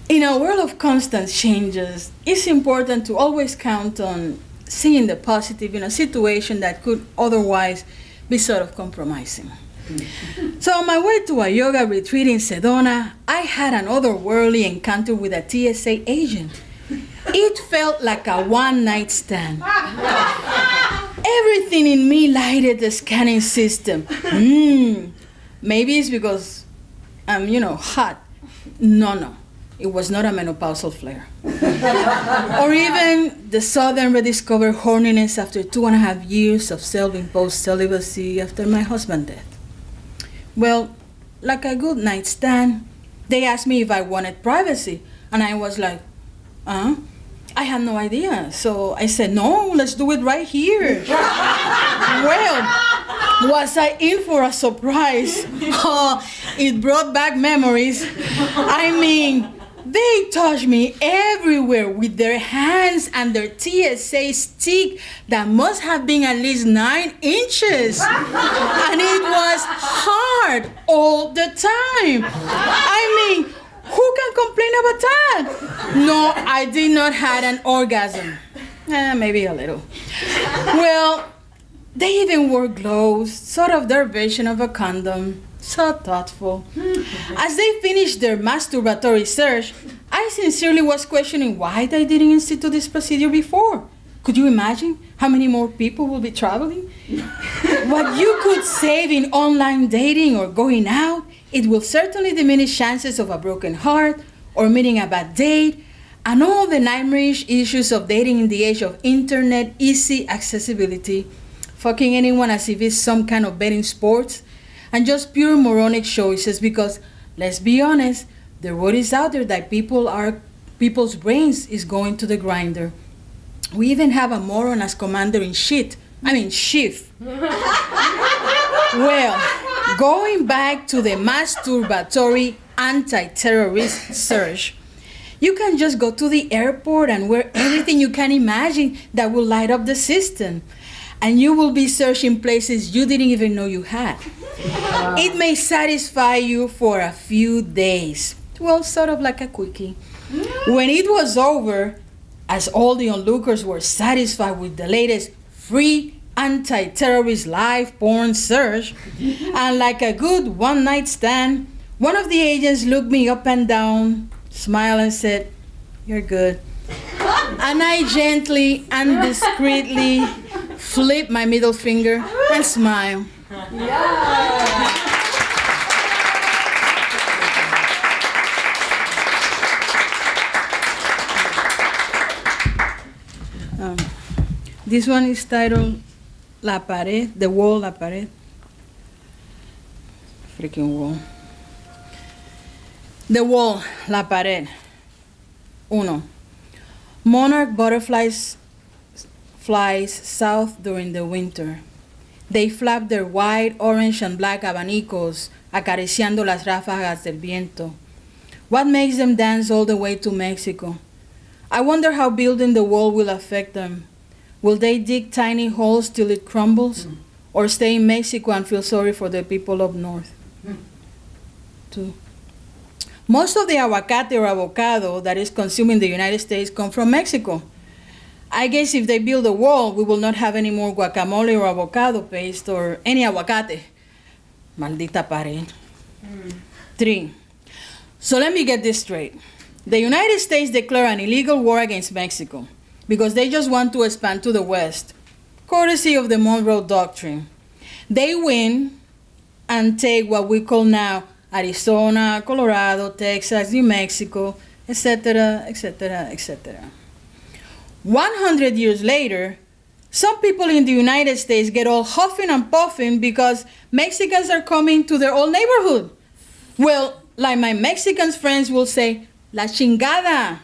In a world of constant changes, it's important to always count on seeing the positive in a situation that could otherwise be sort of compromising. So on my way to a yoga retreat in Sedona, I had an otherworldly encounter with a TSA agent. It felt like a one-night stand. Everything in me lighted the scanning system. Maybe it's because I'm, hot. No. It was not a menopausal flare. Or even the sudden rediscovered horniness after 2.5 years of self-imposed celibacy after my husband's death. Well, like a good night stand, they asked me if I wanted privacy, and I was like, I had no idea. So I said, no, let's do it right here. Well, was I in for a surprise? Oh, it brought back memories. I mean, They touch me everywhere with their hands and their TSA stick that must have been at least 9 inches. And it was hard all the time. I mean, who can complain about that? No, I did not have an orgasm. Maybe a little. Well, they even wore gloves, sort of their version of a condom. So thoughtful. As they finished their masturbatory search, I sincerely was questioning why they didn't institute this procedure before. Could you imagine how many more people will be traveling? What you could save in online dating or going out, it will certainly diminish chances of a broken heart or meeting a bad date and all the nightmarish issues of dating in the age of internet easy accessibility, fucking anyone as if it's some kind of betting sport, and just pure moronic choices because, let's be honest, the word is out there that people's brains is going to the grinder. We even have a moron as commander-in-chief. Well, going back to the masturbatory anti-terrorist search, you can just go to the airport and wear everything you can imagine that will light up the system. And you will be searching places you didn't even know you had. It may satisfy you for a few days. Well, sort of like a quickie. When it was over, as all the onlookers were satisfied with the latest free anti-terrorist live porn search, and like a good one-night stand, one of the agents looked me up and down, smiled and said, "You're good." And I gently and discreetly flipped my middle finger and smiled. This one is titled La Pared, The Wall, La Pared. Freaking wall. The wall, La Pared. 1. Monarch butterflies flies south during the winter. They flap their white, orange, and black abanicos, acariciando las ráfagas del viento. What makes them dance all the way to Mexico? I wonder how building the wall will affect them. Will they dig tiny holes till it crumbles? Or stay in Mexico and feel sorry for the people up north? 2. Most of the aguacate or avocado that is consumed in the United States come from Mexico. I guess if they build a wall, we will not have any more guacamole or avocado paste or any aguacate. Maldita pared. 3. So let me get this straight. The United States declared an illegal war against Mexico because they just want to expand to the west, courtesy of the Monroe Doctrine. They win and take what we call now Arizona, Colorado, Texas, New Mexico, etc., etc., etc. 100 years later, some people in the United States get all huffing and puffing because Mexicans are coming to their old neighborhood. Well, like my Mexican friends will say, la chingada.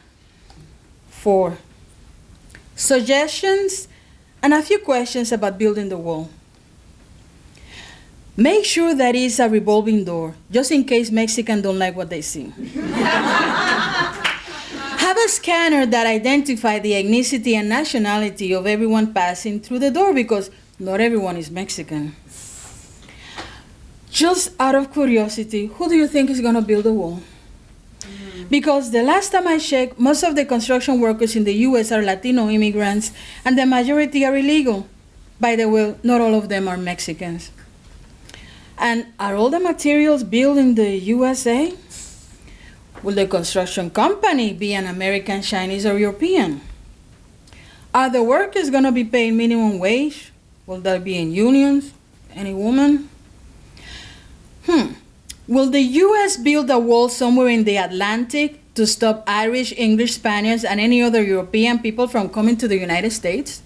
4. Suggestions and a few questions about building the wall. Make sure that it's a revolving door, just in case Mexicans don't like what they see. Have a scanner that identifies the ethnicity and nationality of everyone passing through the door because not everyone is Mexican. Just out of curiosity, who do you think is going to build the wall? Because the last time I checked, most of the construction workers in the U.S. are Latino immigrants, and the majority are illegal. By the way, not all of them are Mexicans. And are all the materials built in the USA? Will the construction company be an American, Chinese, or European? Are the workers going to be paid minimum wage? Will there be in unions? Any woman? Will the U.S. build a wall somewhere in the Atlantic to stop Irish, English, Spaniards, and any other European people from coming to the United States?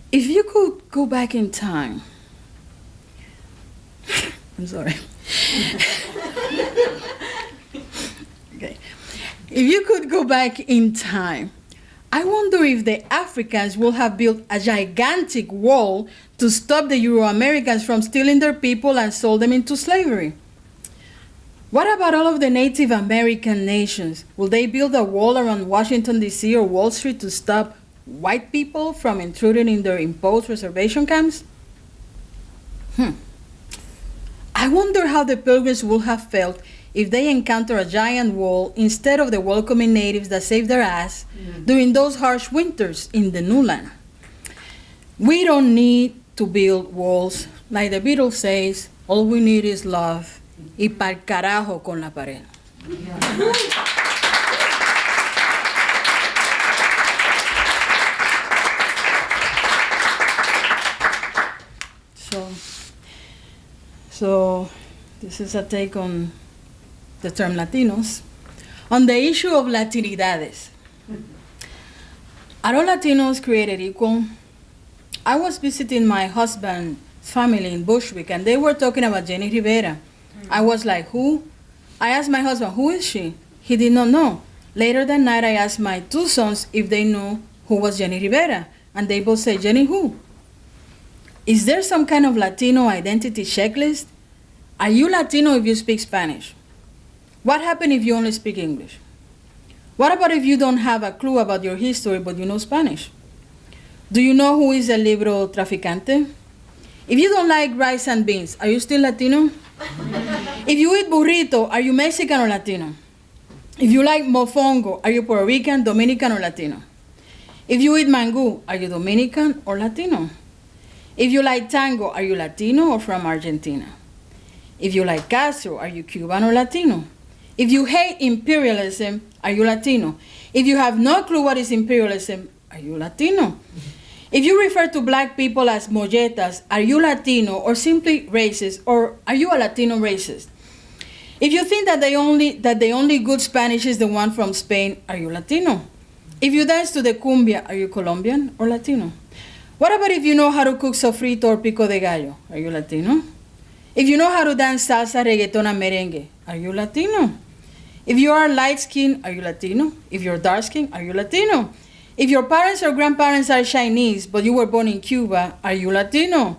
If you could go back in time, I'm sorry. Okay. If you could go back in time, I wonder if the Africans will have built a gigantic wall to stop the Euro-Americans from stealing their people and sold them into slavery. What about all of the Native American nations? Will they build a wall around Washington, D.C. or Wall Street to stop white people from intruding in their imposed reservation camps? I wonder how the Pilgrims would have felt if they encountered a giant wall instead of the welcoming natives that saved their ass during those harsh winters in the new land. We don't need to build walls. Like the Beatles says, all we need is love. Y pa'l carajo con la pared. So this is a take on the term Latinos. On the issue of Latinidades. Are all Latinos created equal? I was visiting my husband's family in Bushwick, and they were talking about Jenny Rivera. I was like, who? I asked my husband, who is she? He did not know. Later that night, I asked my two sons if they knew who was Jenny Rivera, and they both said, Jenny who? Is there some kind of Latino identity checklist? Are you Latino if you speak Spanish? What happens if you only speak English? What about if you don't have a clue about your history but you know Spanish? Do you know who is el libro traficante? If you don't like rice and beans, are you still Latino? If you eat burrito, are you Mexican or Latino? If you like mofongo, are you Puerto Rican, Dominican, or Latino? If you eat mango, are you Dominican or Latino? If you like tango, are you Latino or from Argentina? If you like Castro, are you Cuban or Latino? If you hate imperialism, are you Latino? If you have no clue what is imperialism, are you Latino? If you refer to black people as molletas, are you Latino or simply racist, or are you a Latino racist? If you think that the only good Spanish is the one from Spain, are you Latino? If you dance to the cumbia, are you Colombian or Latino? What about if you know how to cook sofrito or pico de gallo? Are you Latino? If you know how to dance salsa, reggaeton, and merengue, are you Latino? If you are light-skinned, are you Latino? If you're dark-skinned, are you Latino? If your parents or grandparents are Chinese, but you were born in Cuba, are you Latino?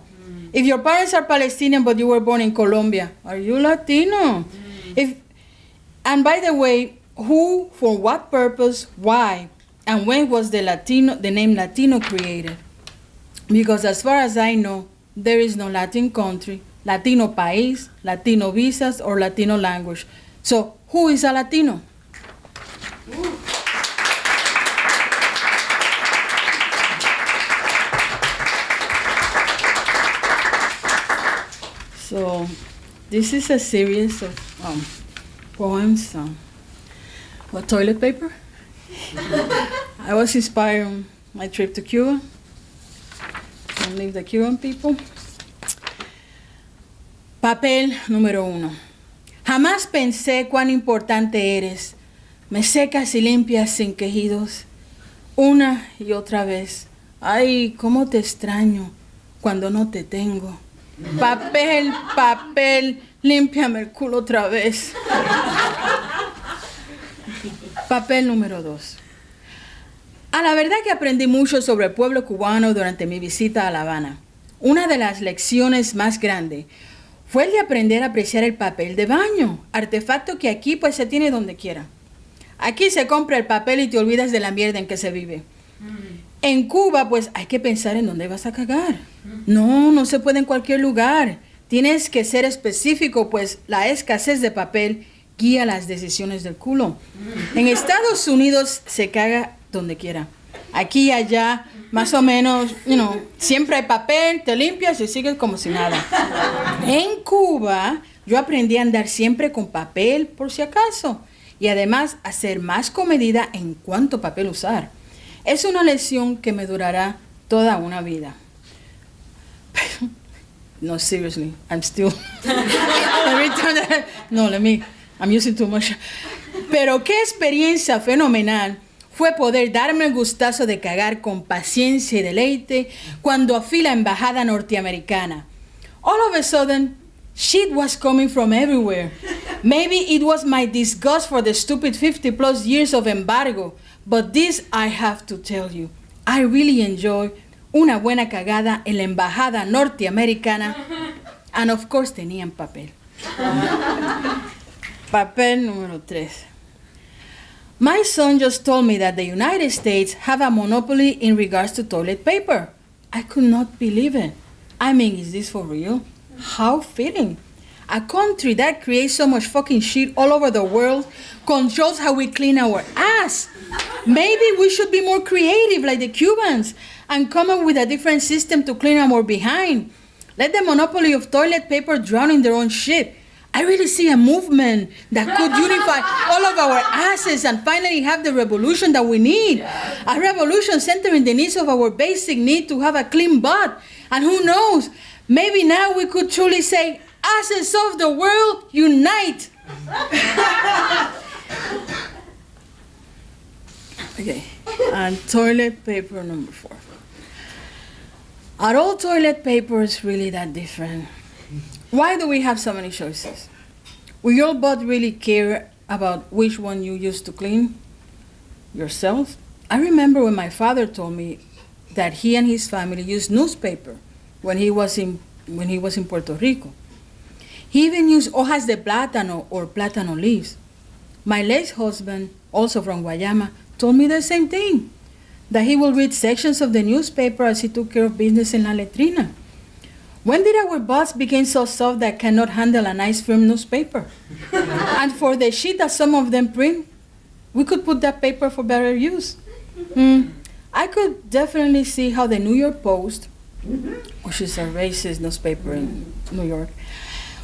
If your parents are Palestinian, but you were born in Colombia, are you Latino? And by the way, who, for what purpose, why, and when was the name Latino created? Because as far as I know, there is no Latin country, Latino país, Latino visas, or Latino language. So, who is a Latino? So, this is a series of poems with toilet paper. I was inspired on my trip to Cuba. Don't leave the Cuban people. Papel número 1. Jamás pensé cuán importante eres. Me secas y limpias sin quejidos. Una y otra vez. Ay, cómo te extraño cuando no te tengo. Papel, papel, límpiame el culo otra vez. Papel número 2. A la verdad que aprendí mucho sobre el pueblo cubano durante mi visita a La Habana. Una de las lecciones más grandes fue el de aprender a apreciar el papel de baño, artefacto que aquí pues se tiene donde quiera. Aquí se compra el papel y te olvidas de la mierda en que se vive. En Cuba pues hay que pensar en dónde vas a cagar. No se puede en cualquier lugar. Tienes que ser específico, pues la escasez de papel guía las decisiones del culo. En Estados Unidos se caga donde quiera. Aquí y allá, más o menos, siempre hay papel, te limpias y sigues como si nada. En Cuba, yo aprendí a andar siempre con papel por si acaso. Y además, a ser más comedida en cuánto papel usar. Es una lección que me durará toda una vida. No, seriously, I'm still... I'm using too much. Pero qué experiencia fenomenal fue poder darme el gustazo de cagar con paciencia y deleite cuando fui a la embajada norteamericana. All of a sudden, shit was coming from everywhere. Maybe it was my disgust for the stupid 50+ years of embargo, but this I have to tell you. I really enjoy una buena cagada en la embajada norteamericana, and of course tenían papel. Papel número 3. My son just told me that the United States have a monopoly in regards to toilet paper. I could not believe it. I mean, is this for real? How fitting. A country that creates so much fucking shit all over the world controls how we clean our ass. Maybe we should be more creative like the Cubans and come up with a different system to clean our behind. Let the monopoly of toilet paper drown in their own shit. I really see a movement that could unify all of our asses and finally have the revolution that we need. A revolution centered in the needs of our basic need to have a clean butt. And who knows, maybe now we could truly say, asses of the world, unite. Okay, and toilet paper number 4. Are all toilet papers really that different? Why do we have so many choices? We all but really care about which one you use to clean yourself. I remember when my father told me that he and his family used newspaper when he was in Puerto Rico. He even used hojas de plátano or plátano leaves. My late husband, also from Guayama, told me the same thing, that he will read sections of the newspaper as he took care of business in La Latina. When did our butts become so soft that cannot handle a nice firm newspaper? And for the sheet that some of them print, we could put that paper for better use. I could definitely see how the New York Post, which is a racist newspaper in New York,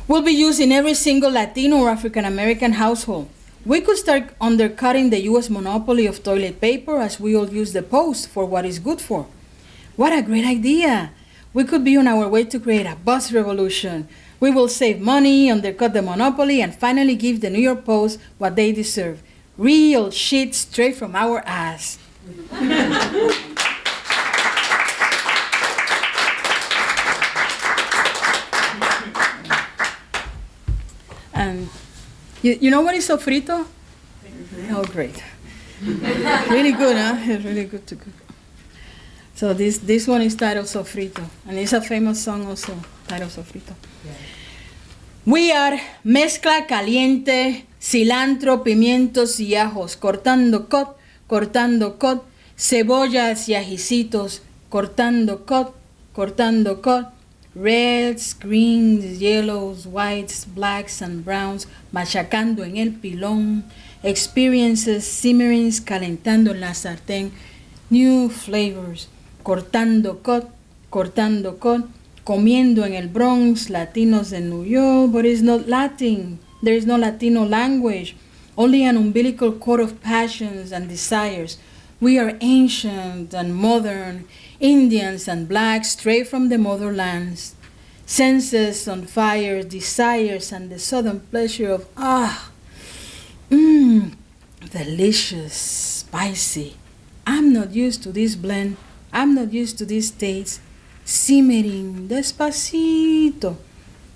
will be used in every single Latino or African American household. We could start undercutting the U.S. monopoly of toilet paper as we all use the Post for what it's good for. What a great idea! We could be on our way to create a bus revolution. We will save money, undercut the monopoly, and finally give the New York Post what they deserve. Real shit straight from our ass. And you know what is sofrito? Oh, great. Really good, huh? It's really good to cook. So this one is titled Sofrito, and it's a famous song also, titled Sofrito. Yeah. We are mezcla caliente, cilantro, pimientos y ajos, cortando cot, cebollas y ajicitos, cortando cot, reds, greens, yellows, whites, blacks, and browns, machacando en el pilón, experiences, simmerings, calentando en la sartén, new flavors, cortando cot, comiendo en el Bronx, Latinos in New York, but it's not Latin. There is no Latino language, only an umbilical cord of passions and desires. We are ancient and modern, Indians and blacks straight from the motherlands. Senses on fire, desires, and the sudden pleasure of, delicious, spicy. I'm not used to this blend. I'm not used to these states. Simmering, despacito.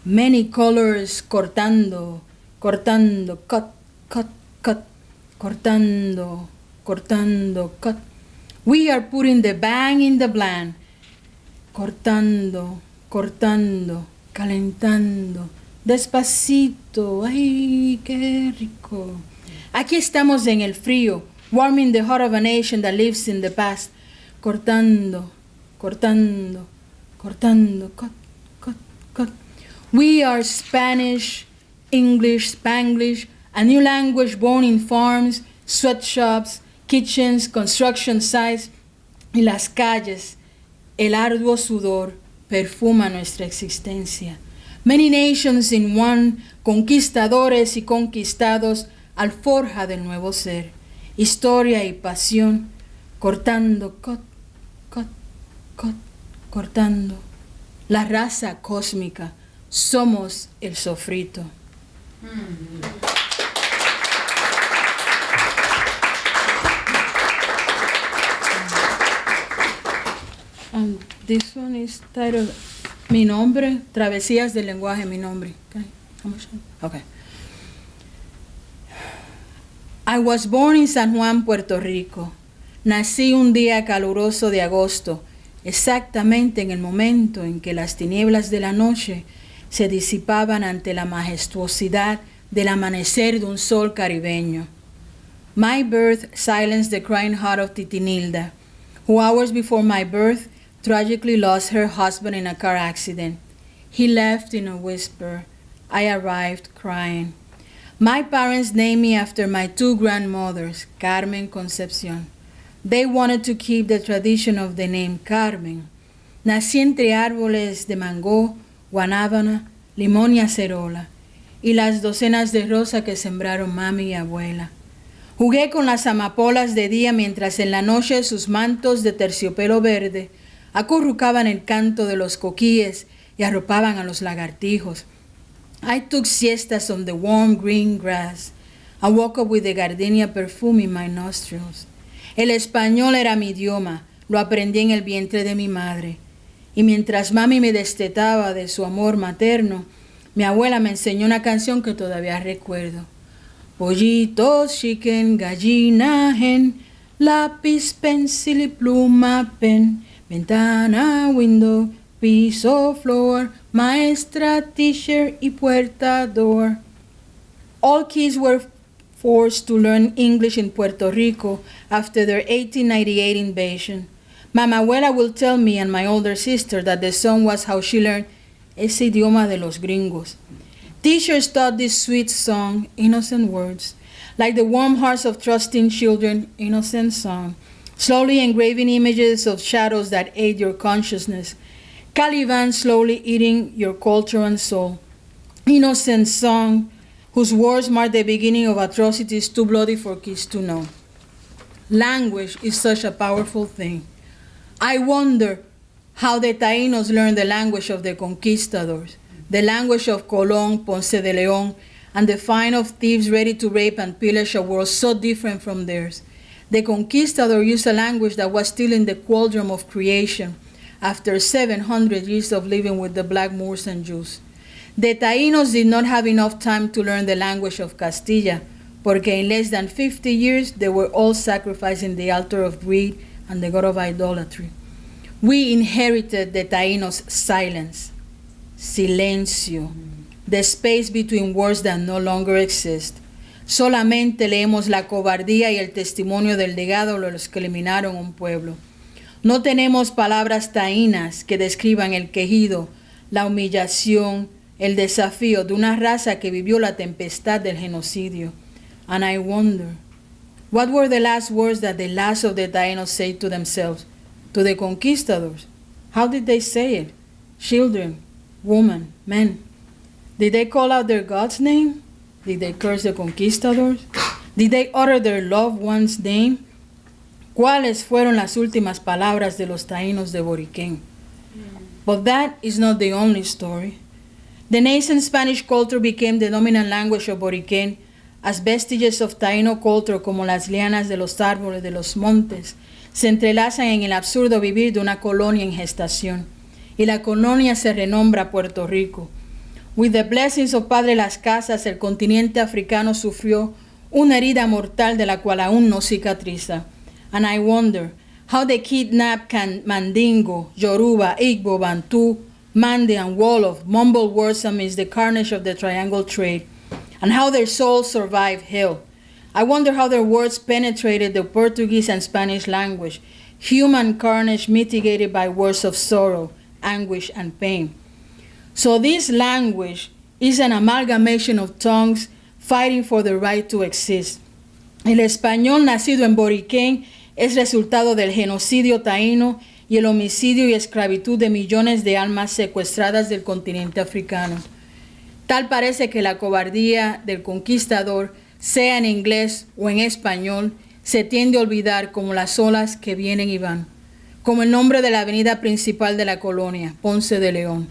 Many colors, cortando, cut, cortando, cut. We are putting the bang in the bland. Cortando, calentando, despacito. Ay, qué rico. Aquí estamos en el frío, warming the heart of a nation that lives in the past. Cortando, cut. We are Spanish, English, Spanglish, a new language born in farms, sweatshops, kitchens, construction sites, y las calles. El arduo sudor perfuma nuestra existencia. Many nations in one, conquistadores y conquistados, alforja del nuevo ser. Historia y pasión, cortando, cortando. La raza cósmica, somos el sofrito. And this one is titled Mi nombre, Travesías del lenguaje, mi nombre. Okay. I was born in San Juan, Puerto Rico. Nací un día caluroso de agosto, exactamente en el momento en que las tinieblas de la noche se disipaban ante la majestuosidad del amanecer de un sol caribeño. My birth silenced the crying heart of Titinilda, who hours before my birth tragically lost her husband in a car accident. He left in a whisper. I arrived crying. My parents named me after my two grandmothers, Carmen Concepcion. They wanted to keep the tradition of the name Carmen. Nací entre árboles de mango, guanábana, limón y acerola, y las docenas de rosas que sembraron mami y abuela. Jugué con las amapolas de día mientras en la noche sus mantos de terciopelo verde acurrucaban el canto de los coquíes y arropaban a los lagartijos. I took siestas on the warm green grass. I woke up with the gardenia perfume in my nostrils. El español era mi idioma, lo aprendí en el vientre de mi madre. Y mientras mami me destetaba de su amor materno, mi abuela me enseñó una canción que todavía recuerdo. Pollitos, chicken, gallina, hen, lápiz, pencil y pluma, pen, ventana, window, piso, floor, maestra, teacher y puerta, door. All kids were forced to learn English in Puerto Rico after their 1898 invasion. Mama abuela will tell me and my older sister that the song was how she learned ese idioma de los gringos. Teachers taught this sweet song, innocent words, like the warm hearts of trusting children, innocent song, slowly engraving images of shadows that aid your consciousness, Caliban slowly eating your culture and soul, innocent song, whose words mark the beginning of atrocities too bloody for kids to know. Language is such a powerful thing. I wonder how the Taínos learned the language of the conquistadors, the language of Colón, Ponce de León, and the find of thieves ready to rape and pillage a world so different from theirs. The conquistador used a language that was still in the cauldron of creation after 700 years of living with the black Moors and Jews. The Taínos did not have enough time to learn the language of Castilla, porque in less than 50 years they were all sacrificing the altar of greed and the god of idolatry. We inherited the Taínos' silence, silencio, the space between words that no longer exist. Solamente leemos la cobardía y el testimonio del legado de los que eliminaron un pueblo. No tenemos palabras taínas que describan el quejido, la humillación, el desafío de una raza que vivió la tempestad del genocidio. And I wonder, what were the last words that the last of the Taínos said to themselves, to the conquistadors? How did they say it? Children, women, men. Did they call out their God's name? Did they curse the conquistadors? Did they utter their loved one's name? ¿Cuáles fueron las últimas palabras de los taínos de Boriquén? But that is not the only story. The nascent Spanish culture became the dominant language of Boriquén as vestiges of Taíno culture como las lianas de los árboles de los montes se entrelazan en el absurdo vivir de una colonia en gestación. Y la colonia se renombra Puerto Rico. With the blessings of Padre Las Casas, el continente africano sufrió una herida mortal de la cual aún no cicatriza. And I wonder how the kidnapped Mandingo, Yoruba, Igbo, Bantu, Mande, and Wolof mumbled words amidst the carnage of the triangle trade, and how their souls survived hell. I wonder how their words penetrated the Portuguese and Spanish language, human carnage mitigated by words of sorrow, anguish, and pain. So this language is an amalgamation of tongues fighting for the right to exist. El español nacido en Boriquén es resultado del genocidio taíno y el homicidio y esclavitud de millones de almas secuestradas del continente africano. Tal parece que la cobardía del conquistador, sea en inglés o en español, se tiende a olvidar como las olas que vienen y van, como el nombre de la avenida principal de la colonia, Ponce de León.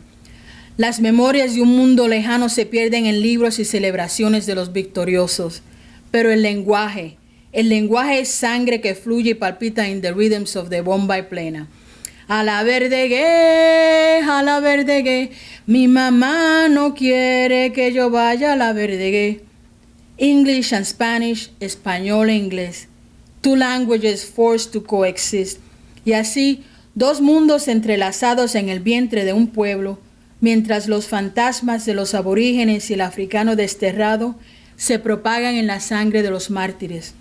Las memorias de un mundo lejano se pierden en libros y celebraciones de los victoriosos, pero el lenguaje es sangre que fluye y palpita in the rhythms of the Bombay plena. A la Verdeguez, mi mamá no quiere que yo vaya a la Verdeguez. English and Spanish, español e inglés. Two languages forced to coexist. Y así, dos mundos entrelazados en el vientre de un pueblo, mientras los fantasmas de los aborígenes y el africano desterrado se propagan en la sangre de los mártires.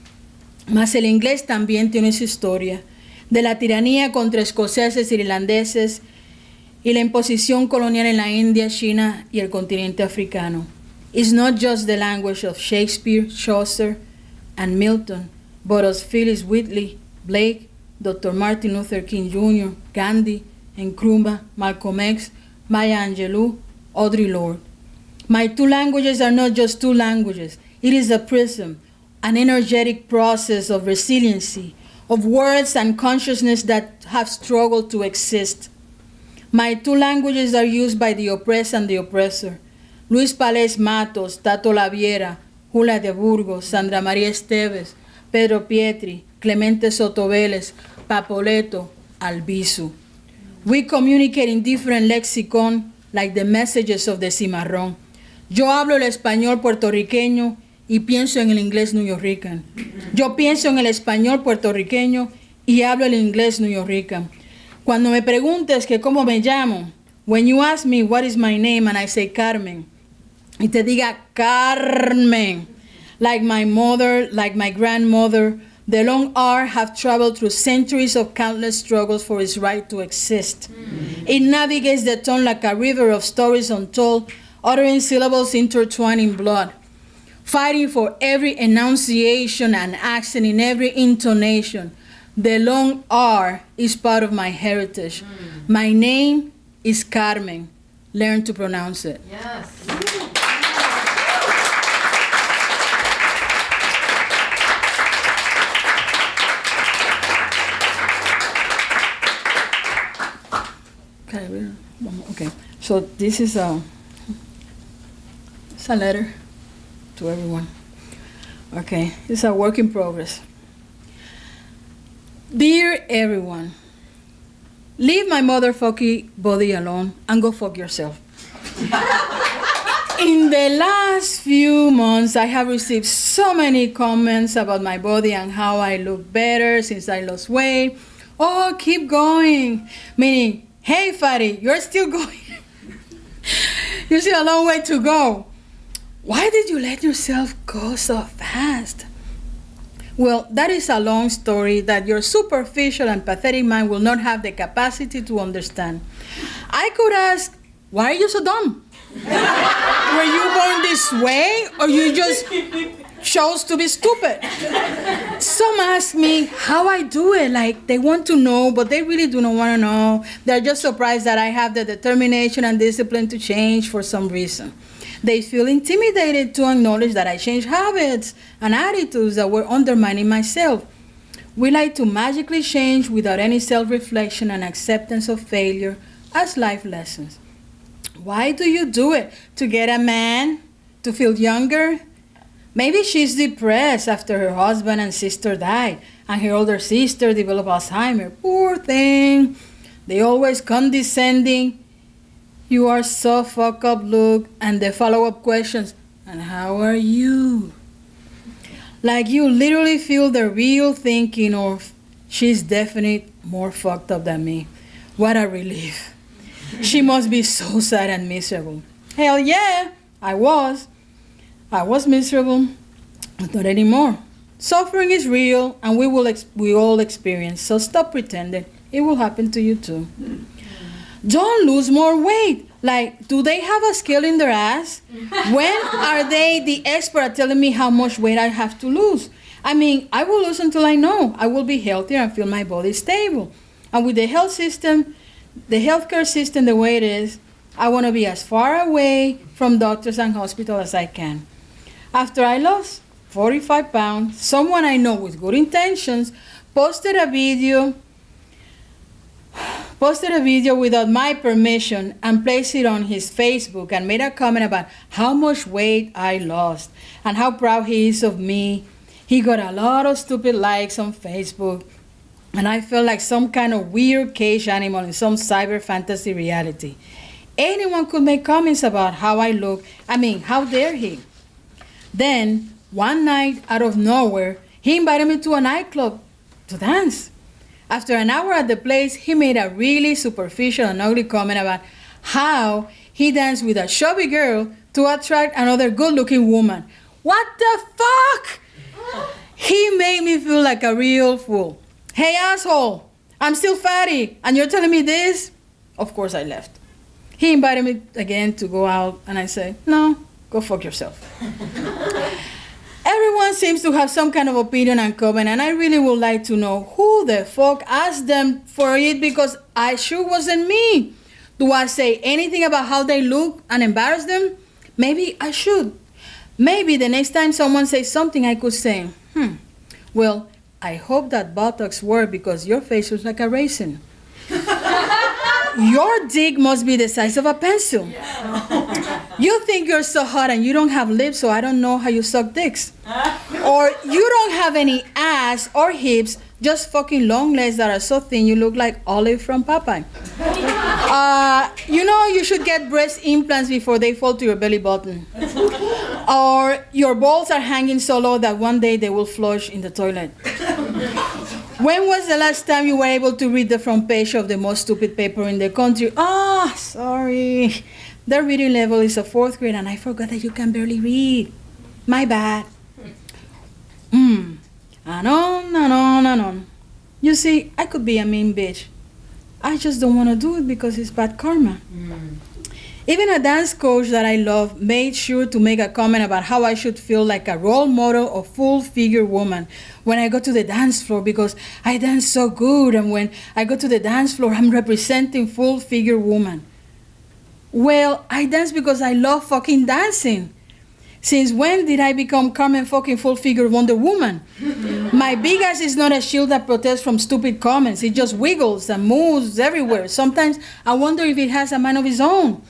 Mas el inglés también tiene su historia, de la tiranía contra escoceses y irlandeses y la imposición colonial en la India, China y el continente africano. It's not just the language of Shakespeare, Chaucer, and Milton, but of Phyllis Wheatley, Blake, Dr. Martin Luther King Jr., Gandhi, Nkrumah, Malcolm X, Maya Angelou, Audre Lorde. My two languages are not just two languages. It is a prism, an energetic process of resiliency, of words and consciousness that have struggled to exist. My two languages are used by the oppressed and the oppressor. Luis Palés Matos, Tato Laviera, Julia de Burgos, Sandra María Esteves, Pedro Pietri, Clemente Soto Vélez, Papoleto, Albizu. We communicate in different lexicon like the messages of the cimarrón. Yo hablo el español puertorriqueño y pienso en el inglés New Yorker. Yo pienso en el español puertorriqueño y hablo el inglés New Yorker. Cuando me preguntes que cómo me llamo, when you ask me what is my name and I say Carmen, y te diga Carmen, like my mother, like my grandmother, the long R have traveled through centuries of countless struggles for its right to exist. It navigates the tongue like a river of stories untold, uttering syllables intertwined in blood, fighting for every enunciation and accent in every intonation. The long R is part of my heritage. My name is Carmen. Learn to pronounce it. Yes. Okay, so this is it's a letter to everyone. Okay, it's a work in progress. Dear everyone, leave my motherfucking body alone and go fuck yourself. In the last few months, I have received so many comments about my body and how I look better since I lost weight. Oh, keep going. Meaning, hey, fatty, you're still going. You still a long way to go. Why did you let yourself go so fast? Well, that is a long story that your superficial and pathetic mind will not have the capacity to understand. I could ask, why are you so dumb? Were you born this way, or you just chose to be stupid? Some ask me how I do it, like they want to know, but they really do not want to know. They're just surprised that I have the determination and discipline to change for some reason. They feel intimidated to acknowledge that I change habits and attitudes that were undermining myself. We like to magically change without any self-reflection and acceptance of failure as life lessons. Why do you do it? To get a man? To feel younger? Maybe she's depressed after her husband and sister died, and her older sister developed Alzheimer's. Poor thing. They always condescending. You are so fucked up, look, and the follow-up questions, and how are you? Like you literally feel the real thinking of, she's definitely more fucked up than me. What a relief. She must be so sad and miserable. Hell yeah, I was. I was miserable, but not anymore. Suffering is real, and we all experience, so stop pretending. It will happen to you too. Don't lose more weight. Like, do they have a scale in their ass? When are they the expert at telling me how much weight I have to lose? I mean, I will lose until I know I will be healthier and feel my body stable. And with the healthcare system the way it is, I want to be as far away from doctors and hospitals as I can. After I lost 45 pounds, someone I know with good intentions posted a video without my permission and placed it on his Facebook and made a comment about how much weight I lost and how proud he is of me. He got a lot of stupid likes on Facebook, and I felt like some kind of weird cage animal in some cyber fantasy reality. Anyone could make comments about how I look. I mean, how dare he? Then, one night, out of nowhere, he invited me to a nightclub to dance. After an hour at the place, he made a really superficial and ugly comment about how he he danced with a chubby girl to attract another good-looking woman. What the fuck? He made me feel like a real fool. Hey, asshole, I'm still fatty, and you're telling me this? Of course I left. He invited me again to go out, and I said, no, go fuck yourself. Everyone seems to have some kind of opinion and comment, and I really would like to know who the fuck asked them for it, because I sure wasn't me. Do I say anything about how they look and embarrass them? Maybe I should. Maybe the next time someone says something, I could say, well, I hope that Botox worked because your face was like a raisin. Your dick must be the size of a pencil. You think you're so hot and you don't have lips, so I don't know how you suck dicks. Or you don't have any ass or hips, just fucking long legs that are so thin you look like Olive from Popeye. You should get breast implants before they fall to your belly button. Or your balls are hanging so low that one day they will flush in the toilet. When was the last time you were able to read the front page of the most stupid paper in the country? Sorry. The reading level is a 4th grade and I forgot that you can barely read. My bad. And on and on and on. You see, I could be a mean bitch. I just don't want to do it because it's bad karma. Even a dance coach that I love made sure to make a comment about how I should feel like a role model or full-figure woman when I go to the dance floor because I dance so good, and when I go to the dance floor, I'm representing full-figure woman. Well, I dance because I love fucking dancing. Since when did I become Carmen fucking full-figure Wonder Woman? My big ass is not a shield that protects from stupid comments. It just wiggles and moves everywhere. Sometimes I wonder if it has a mind of its own.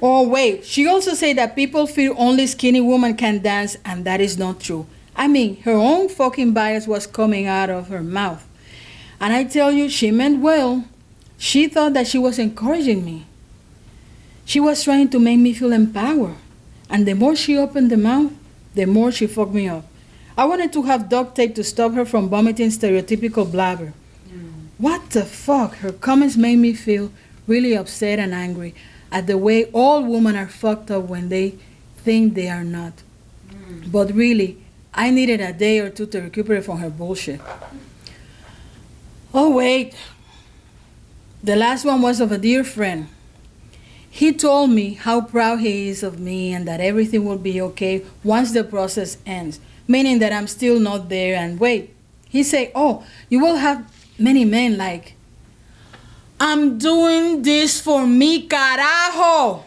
Oh, wait, she also said that people feel only skinny women can dance, and that is not true. I mean, her own fucking bias was coming out of her mouth. And I tell you, she meant well. She thought that she was encouraging me. She was trying to make me feel empowered. And the more she opened the mouth, the more she fucked me up. I wanted to have duct tape to stop her from vomiting stereotypical blabber. What the fuck? Her comments made me feel really upset and angry at the way all women are fucked up when they think they are not. But really, I needed a day or two to recuperate from her bullshit. Oh, wait. The last one was of a dear friend. He told me how proud he is of me and that everything will be okay once the process ends, meaning that I'm still not there. And wait, he said, you will have many men like, I'm doing this for me, carajo.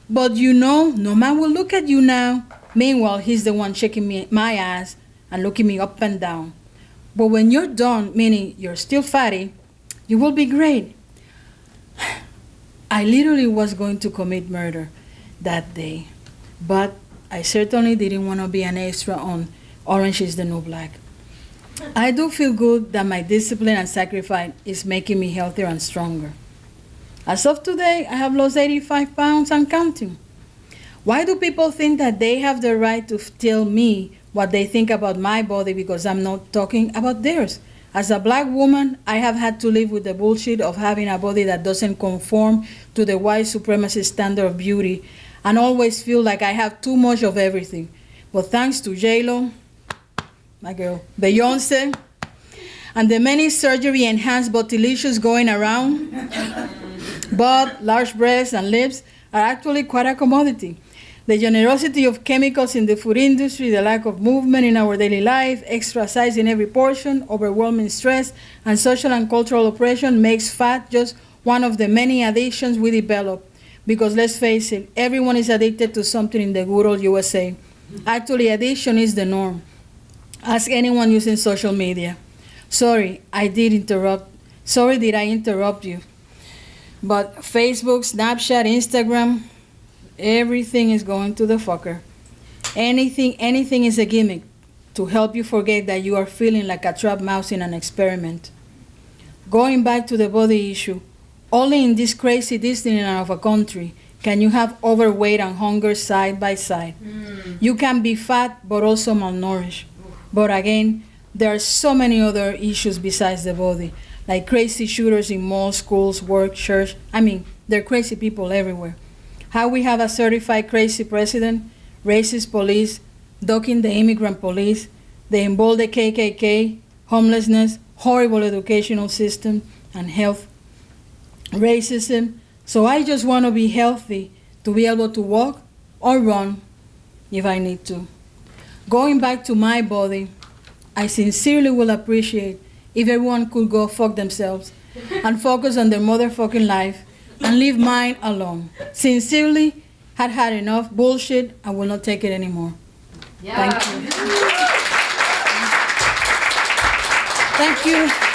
But no man will look at you now. Meanwhile, he's the one shaking my ass and looking me up and down. But when you're done, meaning you're still fatty, you will be great. I literally was going to commit murder that day, but I certainly didn't want to be an extra on Orange is the New Black. I do feel good that my discipline and sacrifice is making me healthier and stronger. As of today, I have lost 85 pounds and counting. Why do people think that they have the right to tell me what they think about my body because I'm not talking about theirs? As a black woman, I have had to live with the bullshit of having a body that doesn't conform to the white supremacist standard of beauty and always feel like I have too much of everything. But thanks to J-Lo, my girl, Beyonce, and the many surgery-enhanced botylicious going around, butt, large breasts, and lips are actually quite a commodity. The generosity of chemicals in the food industry, the lack of movement in our daily life, extra size in every portion, overwhelming stress, and social and cultural oppression makes fat just one of the many addictions we develop. Because let's face it, everyone is addicted to something in the good old USA. Actually, addiction is the norm. Ask anyone using social media. Sorry, did I interrupt you? But Facebook, Snapchat, Instagram, everything is going to the fucker. Anything is a gimmick to help you forget that you are feeling like a trapped mouse in an experiment. Going back to the body issue, only in this crazy Disneyland of a country can you have overweight and hunger side by side. You can be fat but also malnourished. But again, there are so many other issues besides the body, like crazy shooters in malls, schools, work, church. I mean, there are crazy people everywhere. how we have a certified crazy president, racist police, docking the immigrant police, they involve the KKK, homelessness, horrible educational system, and health, racism. So I just want to be healthy, to be able to walk or run if I need to. Going back to my body, I sincerely will appreciate if everyone could go fuck themselves and focus on their motherfucking life and leave mine alone. Sincerely, had enough bullshit. I will not take it anymore. Yeah. Thank you. Thank you.